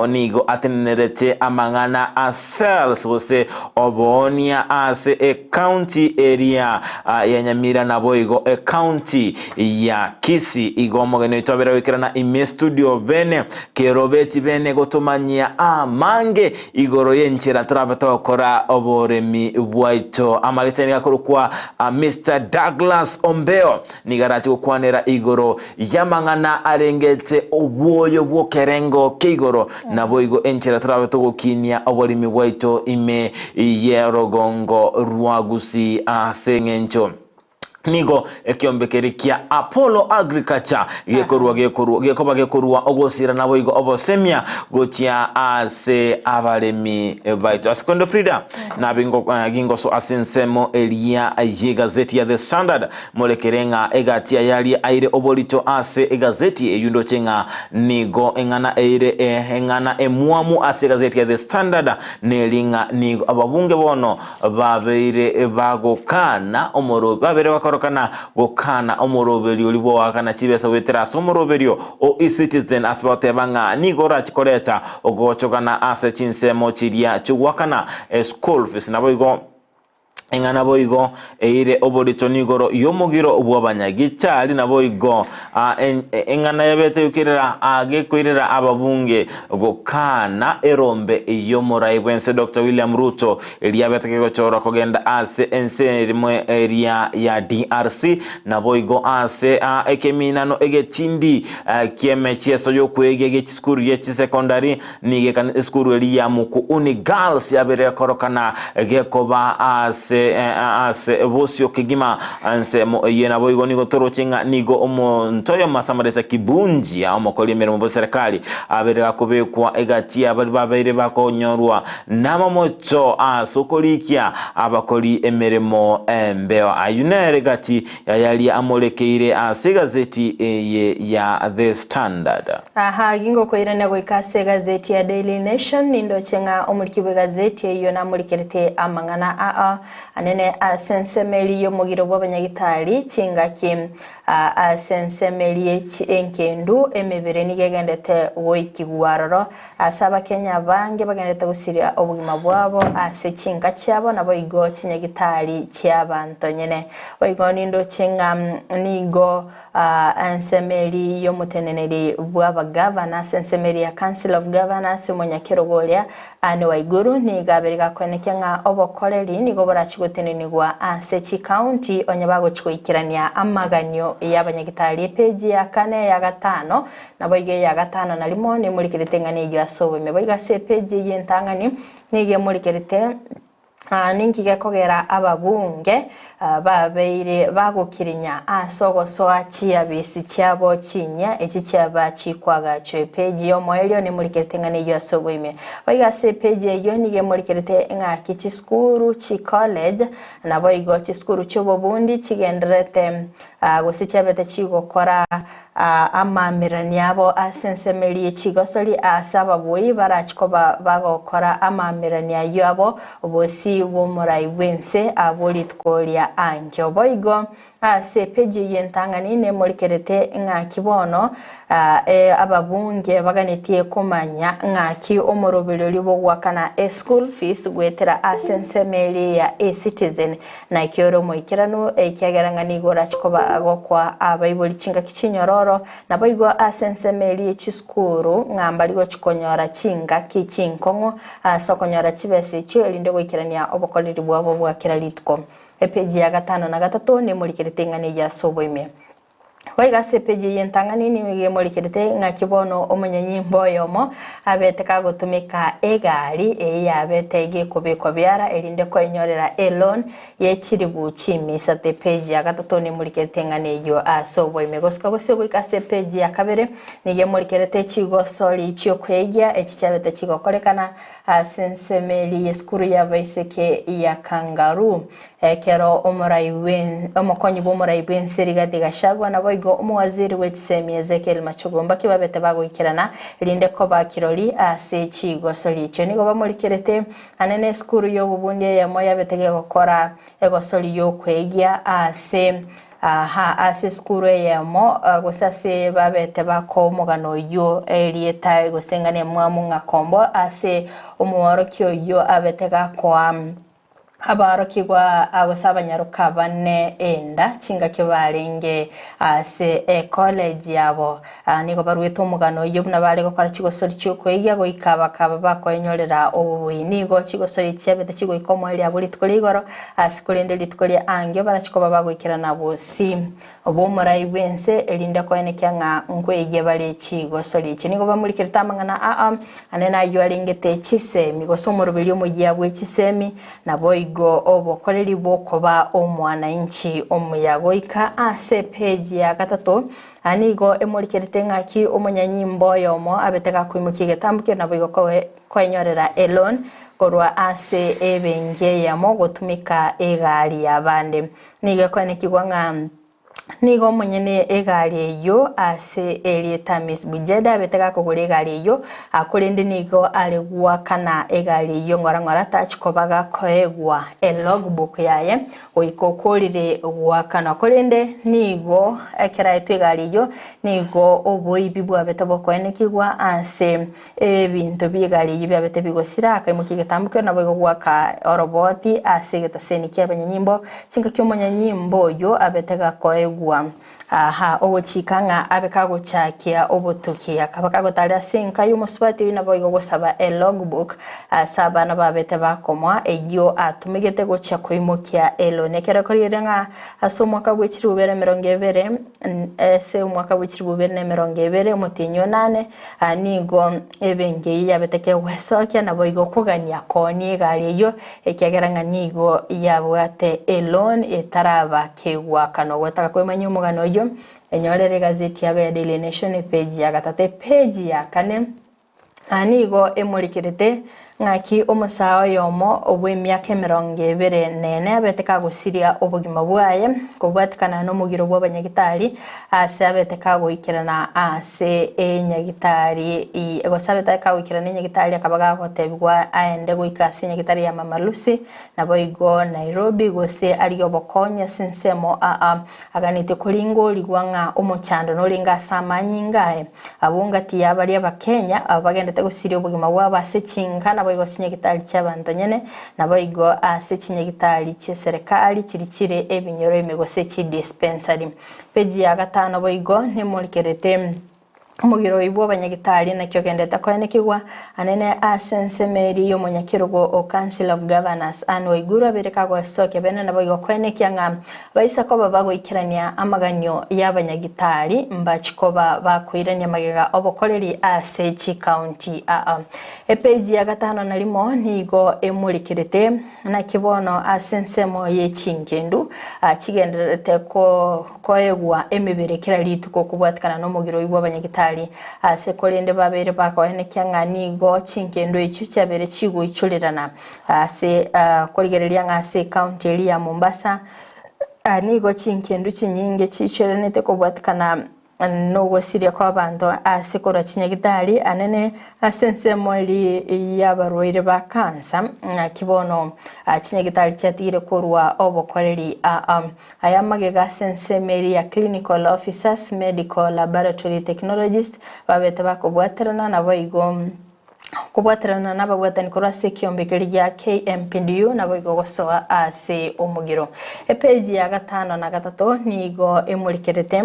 nigo atenerete amangana a sales wose obonia ase county area ya Nyamira na boigo county ya Kisii igomogene itobera wikirana ime studio bene kerobeti bene gotomanyia mange igoro yenchira trabato kora oboremi bwaito amaliteni gakorukwa Mr. Douglas Ombeo nigarachi kwanera igoro yamangana arengete obwoyo bwokerengo kigoro na boigo enchira trabato gokinia oboremi bwaito ime yerogongo ruagusi asengencho nigo ekiombekerikia Apollo Agriculture gekorwa ogosira nabo igo obosemia gotia ase abaremi baito askondo Frida na bingo so asensemo elia gazeti ya The Standard molekerenga egatia yali aire obolito ase egazeti eyundo chenga nigo engana eire engana emuamu ase gazeti ya The Standard nelinga nigo ababunge bono babeire bagokana omoro babere korokana gokana omoroberi olibo wakana chibesa wetera somoroberio o e-citizen asbote banga nigora chikoreta ogochogana ase chinsemo chiria chugwakana school fees naboigo engana boigo eire obolito nigoro yomugiro obwabanyagicali naboigo engana yabete ukirira agekwirira ababunge gokana erombe yomorai bwense Dr. William Ruto eliyabete gochora kogenda ase enserimwe area ya DRC naboigo ase ekeminano egetindi kieme chieso yokwege gechskuru yechi secondary nige kan skuru eliya muku uni girls yabere korokana gekoba ase bosio kigima anse yena boigo nigo torochinga nigo omontoyo masamareta kibunji omokoli emere mu serikali abere akobekwa egatia bali babere bakonyorwa namamocho asokolikia abakoli emeremo mbeo ayunere gati yali amolekeire asegazeti ya The Standard gingo koirane goikase gazeti ya Daily Nation nindo chenga omuliki gazeti iyo namulikerete amangana anene asensemeli yo mugiro bw'abanyagitari chingaki asensemeli enkendu emebere nigegendete woikigwaroro asaba Kenya bange bagendete gusiria obugima bwabo ase chinga cyabo nabo igo chinyagitari cy'abantu nyene oigo nindo chinga nigo ansemeli yo muteneneri bw'abagavana sensemeli ya Council of Governors Munyakirogoria ane waiguru ni gaberiga kweneke nga obokoreri nigo borachigotenenigwa ase chi county onyabago chikoikirania amaganyo y'abanyagitari page ya 4 ya 5 nabo ige ya 5 na limo ni mulikiritenga yo asobe mebo igase page y'entangani nige mulikirite ningi gekogera ababunge babeire bagukirinya asogosoa chiabisi cyabo chinya iki cyaba chikwaga cyo page yo moelio ni muliketengane yo asobwime oiga se page yo nige mulikete nga kichi skuru chi college nabo igo chi skuru cyo bobundi chigenderete gosicyabete chigokora amamirani yabo asensemeli chigosoli asaba boyi barachikoba bagokora amamirani yabo bosi wo murai wense aboli tkolia ya angyo boigo ase peji yentanganine murikerete nga kibono ababunge baganitie kumanya ngaki omurubiriri bo gwakana school fees gwetera asensemeri ya citizen na ikioro moikirano ekiageranga igora chikoba agokwa abaibuli chinga kichinyororo na boigo asensemeri chiskuru ngambaligo chikonyora chinga kichinkongo sokonyora chibese cyo elinde gwikirania obokoriri bwabo bwakira litko epeji ya 5 na 3 ni murikerete ngane ya soboime Waiga sepeji yentangani ni mige murikerete nga kibono omunyanyimbo yomo abeteka gutumika egari eyabetege kubikwa byara elinde ko inyorera elon yekiribu chimisa te page ya 3 ni murikerete ngane yo asobo imegoska bose gwika sepeji ya 2 nige murikerete chigo soli cyo kwegya ekicyabete kigokorekana sensemeli yeskuru ya baiseke ya kangaru kero omukonyi bomurai bwenseriga digashagwa na boigo umuwaziri w'ekisemi Ezekiel Machogomba kibabete bagoikirana linde ko bakiroli ase chigo soli cyo nigo bamurikerete anene skuru yo bubundi ya moya betege gukora egosoli yo kwegya ase ase skuru yamo gusase babete bako mugano yo elieta gusengane mwamu ngakombo ase umuwarokyo yo abetega kwa abarokigwa abasabanyarukaba bane enda kinga kibarenge ase college yabo niko barwito mugano yo nabale gukora kigosori cyo kwegya go ikaba kaba bakoyenyorera ubuyinigo kigosori cyabete kigo ikomo ali abuli tkoligoro asikulende litkoli angyo barachikoba bagwikirana bosi obomurai bense elinde koyenekya nga nkwege bale kigosori kiniko bamurikirita mangana anena yo alingete kisemi gosomurubiri omuyabwe kisemi nabo go obokoreri bokoba omwana inchi omuyagoika ase page ya 3 anigo emurikerete ngaki omunyanyimbo yomo abeteka kwimukige tambuke nabo ko enyorera elon korwa ase ebenge yamo gotumika egari yabande nige kwanekigwa nga nigo munyene egari yo ase elieta Miss Bujeda beteka kugura egari yo akurinde nigo alegwa kana egari yo ngorangora tachikobaga koegwa logbook yaye oikokolire wakana kurinde nigo ekera egari yo nigo oboibibu abetabo koenekigwa ase ebintu byegari yo byabete bigosira akaimukiga tambuke nabo gwaka oroboti ase getaseni kyabanyanyimbo kinga kyomanyanyimbo yo abetega koegwa obuchikanga abekago chakia obutukia kabakago talia sinka yumuswati yinaboigo gosaba logbook asaba nababete bakomwa ejo atumigete gocha kuimukia elonekera korirenga asomwaka bwekiri bubere 20 se umwaka bwekiri bubere 20 mutinyo 8 anigo ebenge yabeteke wesokia naboigo kugania koni gari yo ekiageranga nigo yabwate elon etaraba kegwa kano wetaka kwemanyu mugano yo enyorere gazeti yago ya Daily Nation page ya 3 page ya 4 anigo emurikirete ngaki omusao yomo obwemyaka 24 abeteka gusiria obugima bwaye kubwatikana no mugiro bw'abanyagitari ase abeteka goikirana ase enyagitari egosabeteka goikirana enyagitari akabaga gotebwa aende goikase enyagitari ya Mama Lucy naboigo Nairobi gose aliyo bokonya sinsemo aganite kulingo ligwanga omuchando no linga samanyingae abungati yabali abakenya abagendete gusiria obugima bw'abase chingana boigo chinyagitari cy'abantu nyene naboigo ase chinyagitari cye serikali kirikire ebinyoro emegose chi dispensary page ya 5 boigo nemurikerete umugiro ibo abanyagitari nakyo gendeta kwanekigwa anene asensemeri yo munyakirugo o Council of Governors ano igura bereka go soke bene nabo kwenekyanga baisa ko babago ikirania amaganyo y'abanyagitari mbachikoba bakwirania magega obokoreri ase chi county page ya 5 nalimo nigo emurikirete nakibono asensemo yechingendu kigenderete ko koegwa emiberekera lituko kubwatikana no mugiro ibo abanyagitari ase kolende babere bakawanekyanga nigo chinkendo ichu cyabere chigo ichulirana ase koligerelia ngase county ya Mombasa nigo chinkendo chinyinge chicherenete kubwatikana no siria kwa bantu asikora chinyagitari anene asense mweli yabarwaire ba cancer kibono chinyagitari chatire kurwa obokoreri aya magega sense meri ya clinical officers medical laboratory technologist babete bakobwaterana na boigo kubwaterana n'abagwatani korase kiombekeri ya KMPDU na boigo gosoa ase omugiro epeji ya 5 na 3 nigo emurikerete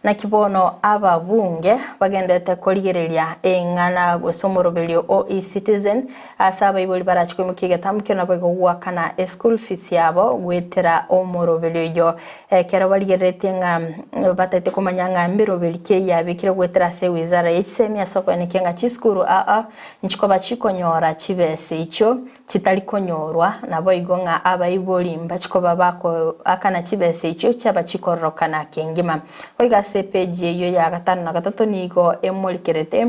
na kibono ababunge bagendete korigereria engana gosomoroberio e-citizen asaba iboli barachiko mukigatamukyo na boigo gwakana school fees yabo gwetera omoroberio yo kera barigerete nga batete komanyanga mbiroberi ke yabikire gwetera se wizara y'isemi asoko enekenga chiskuru nchiko bachikonyora chibese icho chitali konyorwa nabo igonga abayiboli mbachiko babako akana chibese icho chabachikorokana kengima oiga sepeji yo ya 5 na 3 nigo emolikerete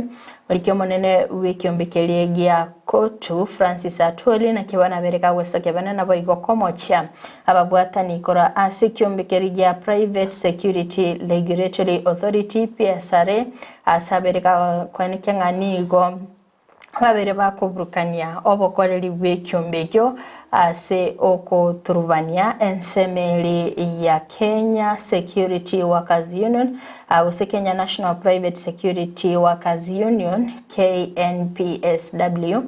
olikyo monene wikiombekeli gia kotu Francis Atwoli na kibana bereka weso kibana nabo igo komocha ababwata nikora asikiombekeli gia Private Security Regulatory Authority PSRA asabereka kwanikanga nigo babere bakubrukania obokoreri bwekyombekyo ase oko turubania ensemeli ya Kenya Security Workers Union ase Kenya National Private Security Workers Union KNPSW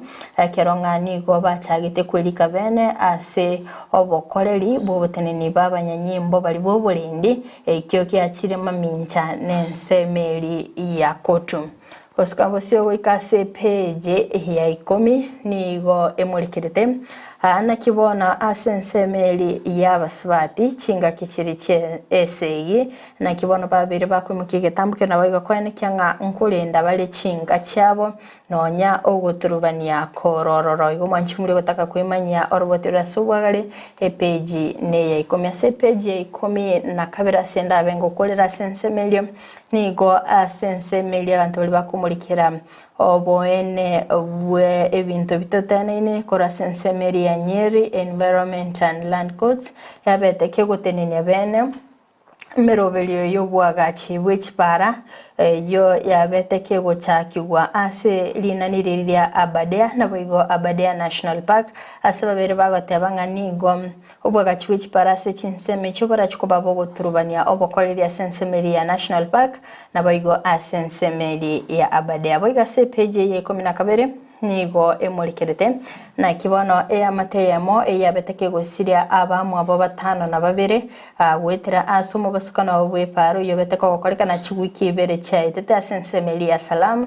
kerongani go bachagite kwelika bene ase obokoreri boboteneni babanyanyimbo bali bobolindi ekyo kyakirema mincha nensemeli ya kotu Oscar sio wikase peje ya 10 nigo emurikirete ana kibona asensemeli y'abaswati kinga kikiri cye esegi na kibona babiri bakumukige tambuke na bayiga kwene kyanga nkulinda bale kinga cyabo nonya oguturubania korororo igomwanchi muri gutaka kwimanya orobotira subwagale epeji ne ya 10 se peji ya 10 na kabira senda abengo kolera sensemeli nigo asensemeli abantu bali bakumurikira oboene we ebintu bitotane kora sensemeli ya Nyeri Environment and Land Codes yabeteke gutenene bene merobelio yobwaga chibwich para yo yabeteke gochakigwa ase linaniriria Abadea na boigo Abadea National Park asaba bere bagotebanga nigo obwaga chibwich para se chinseme chobara chikoba bogo turubania obokorera sensemeli ya National Park na boigo asensemeli ya Abadea boiga se page ye 12 nigo emurikerete na kibono amateyemo yabeteke gosiria abamu abo 5 na 2 gwetera asumo basukana obwe paro yobeteka gokoreka na chigwiki bere chaitete asensemeli ya Salam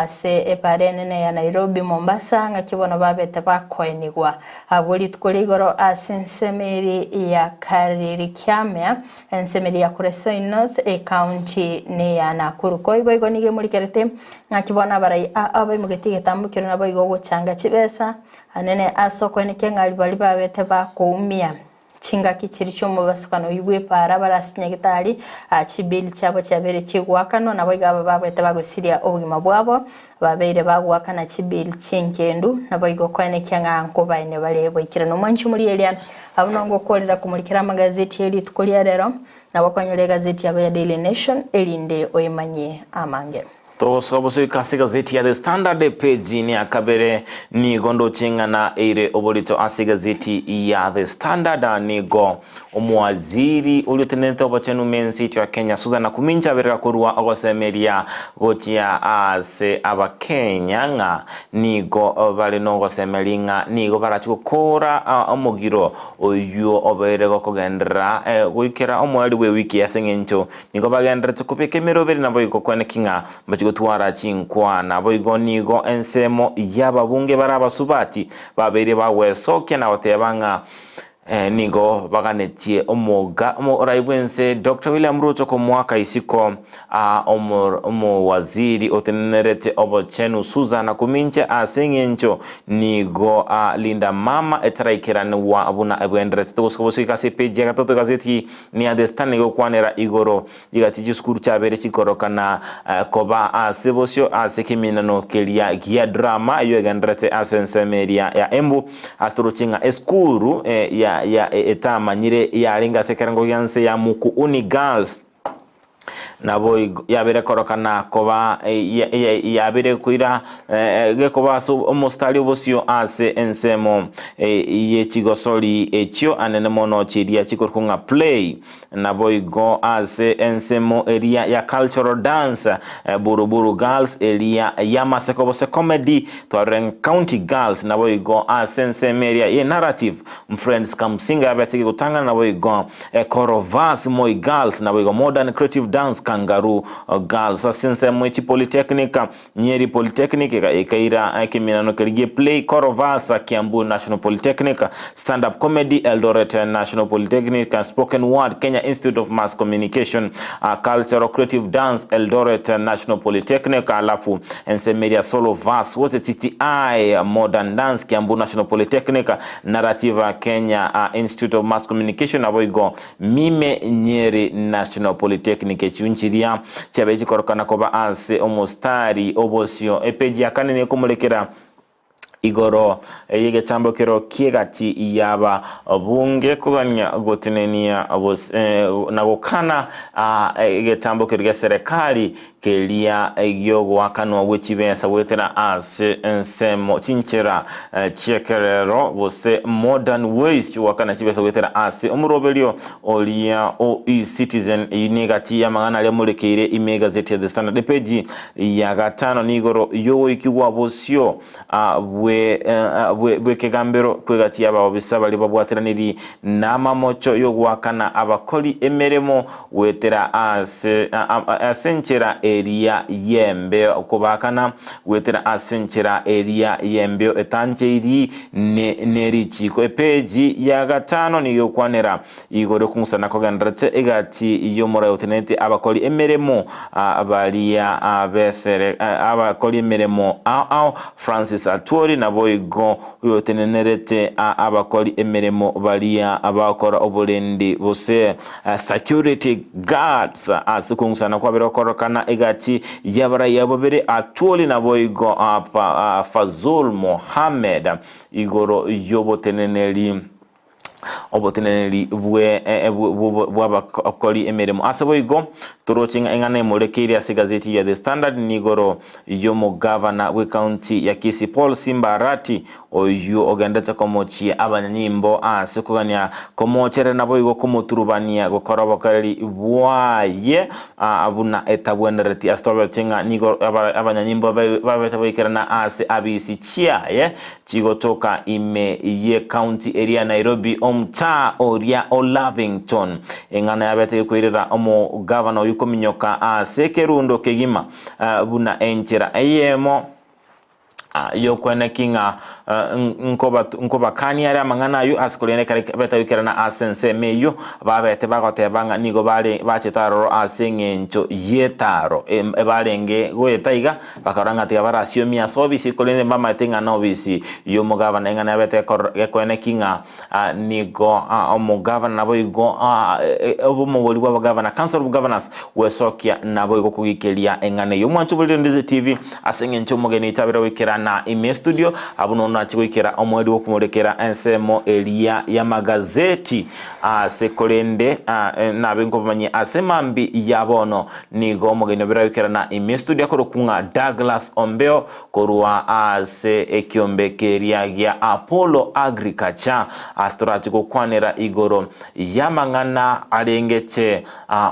se eparene ya Nairobi Mombasa nga kibono babete bakoenigwa abuli tukoligoro asensemeli ya Karirikyame ensemeli ya Kuresoi North county ne ya Nakuru koibo igonige murikerete nga kibono barai abai mugetige tambukiro na boigo gochanga chibesa anene asoko nikenga bali babete bakoumia chinga kichiri cyo mubasukano yibwe para barasinyagitari achibili cyabo cyabere kigwakano nabo igaba babete bagosiria obugima bwabo babere bagwakana chibili chinkendu nabo igokwane kyanga nkobaine balebo ikirano mwanchi muri Elian abunongo kolera kumurikira amagazeti yeli tukolia rero nabo kwanyole gazeti yabo ya Daily Nation elinde oyemanye amange to soboso ikasi gazeti ya The Standard page ni akabere ni gondo chingana ire obolito asi gazeti ya The Standard ni go omwaziri uliotenente obachenu mensi ya Kenya Susan Nakumincha bereka kurwa ogosemeria gochia ase aba Kenya nga ni go bale no gosemelinga ni go barachukora omugiro oyo obere gokogendera goikera omwali we wiki yasengencho ni go bagendera tukupeke meroberi nabo ikokwane kinga twara chinkwa na boigo nigo ensemo yababunge barabasubati babere bawesoke na otebanga nigo baganetie omoga raibwense Dr. William Ruto ko mwaka isiko waziri otenerete obochenu Susan Nakumincha asengencho nigo linda mama etaraikirana wa abuna ebwenderete toskobosi se page ya toto gazeti ni adestane go kwanera igoro igati skuru chabere chikorokana koba asebosio asekimina no kelia gia drama yo egenderete asensemeria ya Embu astrochinga eskuru ya etama nyire ya linga sekerango yanse ya muku uni girls nabo yabere korokana koba yabere kuira gekoba omustali obosio ase ensemo ye chigosoli ekyo anene mono chiria chikorkunga play nabo igo ase ensemo area ya cultural dance Buruburu Girls area ya masekobose comedy to County Girls nabo igo ase ensemo area ye narrative friends kamsinga yabetiki kutanga nabo igo Korovas Moi Girls nabo igo modern creative dance Kangaroo Girls asense mwechi Polytechnic Nyeri Polytechnic ikaira kiminano kerige play Korovasa Kiambu National Polytechnic stand up comedy Eldoret National Polytechnic spoken word Kenya Institute of Mass Communication cultural creative dance Eldoret National Polytechnic alafu ense media solo verse was TTI modern dance Kiambu National Polytechnic narrative Kenya Institute of Mass Communication aboigo mime Nyeri National Polytechnic chunchiria chabeji korokana koba ase omustari obosio epeji akanene kumulekera igoro yege tambokero kiegati yaba bunge kuganya gotenenia na gukana yege tambokero ya serikali kelia yogo wakano wechibesa wetera ase ensemo chinchera chekerero bose modern ways wakana chibesa wetera ase omurobelio olia citizen inegati ya mangana le mulekere imega zeti the Standard page ya gatano nigoro yowo ikiwa bosio we kegambero kwegati aba obisaba libabwateraniri namamocho yo gwakana abakoli emeremo wetera asenchera area yembe okubakana wetera asenchera area yembe etanje iri nerichiko page ya gatano niyo kwanera igoro kumusana kogandratse egati yo mora utenete abakoli emeremo abalia abesere abakoli emeremo Francis Atwoli na boigo yotenenerete abakoli emeremo balia abakora obulendi bose security guards asikumusana kwa birokorokana egati yabara yabobere Atwoli na boigo Fazul Mohammed igoro yoboteneneri oboteneneri bwabakoli emeremo asaboigo turochinga engane molekeri ase gazeti ya The Standard nigoro yomo governor we county ya Kisii Paul Simbarati oyu ogendete komochie abanyimbo ase kugania komochere naboigo komoturubania gokorobokari bwaye abuna etabwenereti astobelchinga nigo abanyimbo babete boikerana ase abisi chiaye chigotoka ime ye county area Nairobi omta oria o Lavington engana yabete kwirira omo governor yuko minyoka ase kerundo kegima buna enchera eyemo yokwene kinga nkoba kani ari amangana yu askolene kare beta yukerana asense meyo babete bagotebanga nigo bale bachetaro asengencho yetaro ebalenge goetaiga bakaranga tiga barasio mia sobisi kolene mama tenga nobisi yo mugavana ngana bete kwene kinga nigo omugavana nabo igo obumogoli bwa gavana council of governors wesokia nabo igo kugikelia engane yo mwanchu bulende TV asengencho mugeni tabira wikera na ime studio abunona chikoikera omwedi wokumulekera ensemo elia ya magazeti sekolende na benkomanye asemambi yabono nigo mugeni bira wikera na ime studio korokunga Douglas Ombeo korwa ase ekiombekeria ya Apollo Agriculture astorachiko kwanera igoro yamangana alengete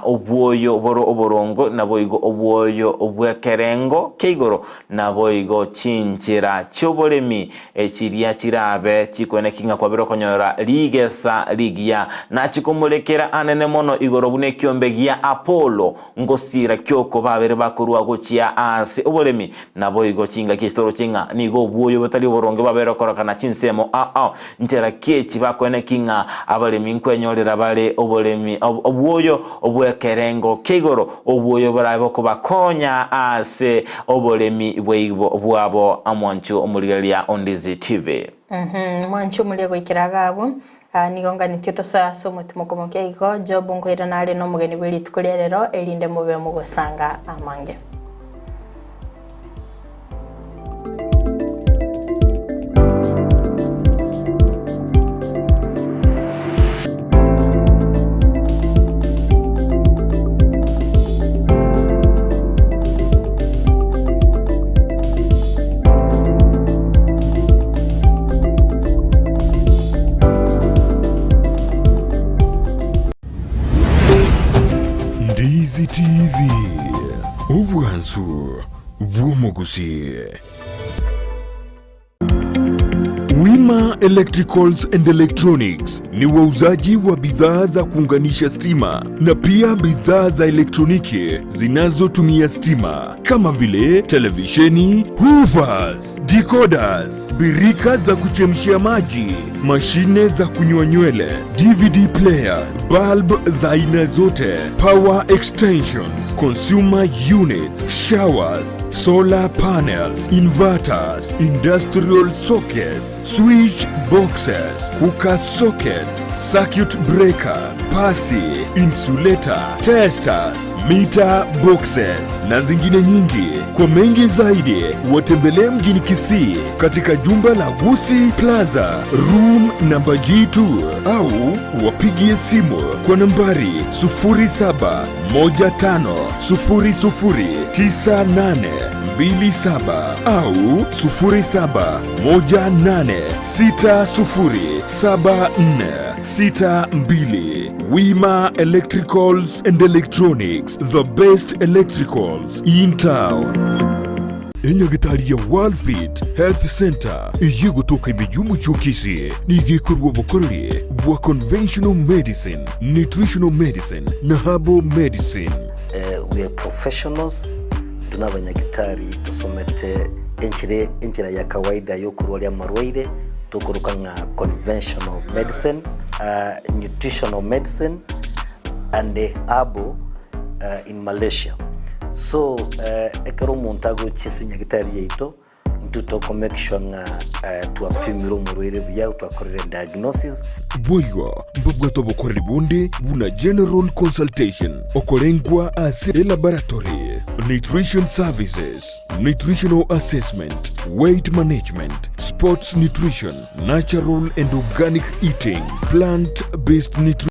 obwoyo boro oborongo naboigo obwoyo obwekerengo keigoro naboigo chinchira chobolemi echiria chirabe chikwene kinga kwa biro konyora ligesa ligia na chikomulekera anene mono igoro bune kiombegia Apollo ngosira kyoko babere bakurwa gochia ase obolemi naboigo chinga kistoro chinga nigo obwoyo botali boronge babere korokana chinsemo ntera kechi bakwene kinga abalemi nkwenyorera bale obolemi obwoyo obwekerengo keigoro obwoyo barabo kubakonya ase obolemi bweibo bwabo amwanchu omuligalia Ondizi TV mwanchu muligo ikiragabo nigonga nitito sa somutumo komoke iko Job ngoira nale no mugeni bweli tukulelero elinde mube mugosanga amange. Bwomogusie. Wima Electricals and Electronics ni wauzaji wa bidhaa za kuunganisha stima na pia bidhaa za elektroniki zinazotumia stima kama vile televisheni, hoovers, decoders, birika za kuchemshia maji, mashine za kunyoa nywele, DVD player, bulb za aina zote, power extensions, consumer units, showers, solar panels, inverters, industrial sockets, switch boxes, cooker sockets, circuit breaker, pasi, insulator, testers, meter boxes na zingine nyingi. Kwa mengi zaidi, watembelee mjini Kisii katika jumba la Gusii Plaza, room namba G2 au wapigie simu kwa nambari 0715009827 au 0718607462. Wima Electricals and Electronics, the best electricals in town. Enyagitari ya Worldfit Health Center iyi gutuka imijumu chukisi nigikorwa bukorere bwa conventional medicine, nutritional medicine na herbal medicine. We are professionals, tunabanyagitari tusomete enchira ya kawaida yo kurwalia marwaire tukuruka nga conventional medicine, nutritional medicine and herbal in Malaysia. So ekero montago chesinya gitari yeito ntutoko make sure nga tuapimiro murwere bya twakorere diagnosis. Boywa mbabwa tobokorera bunde buna general consultation okorengwa ase laboratory, nutrition services, nutritional assessment, weight management, sports nutrition, natural and organic eating, plant-based nutrition.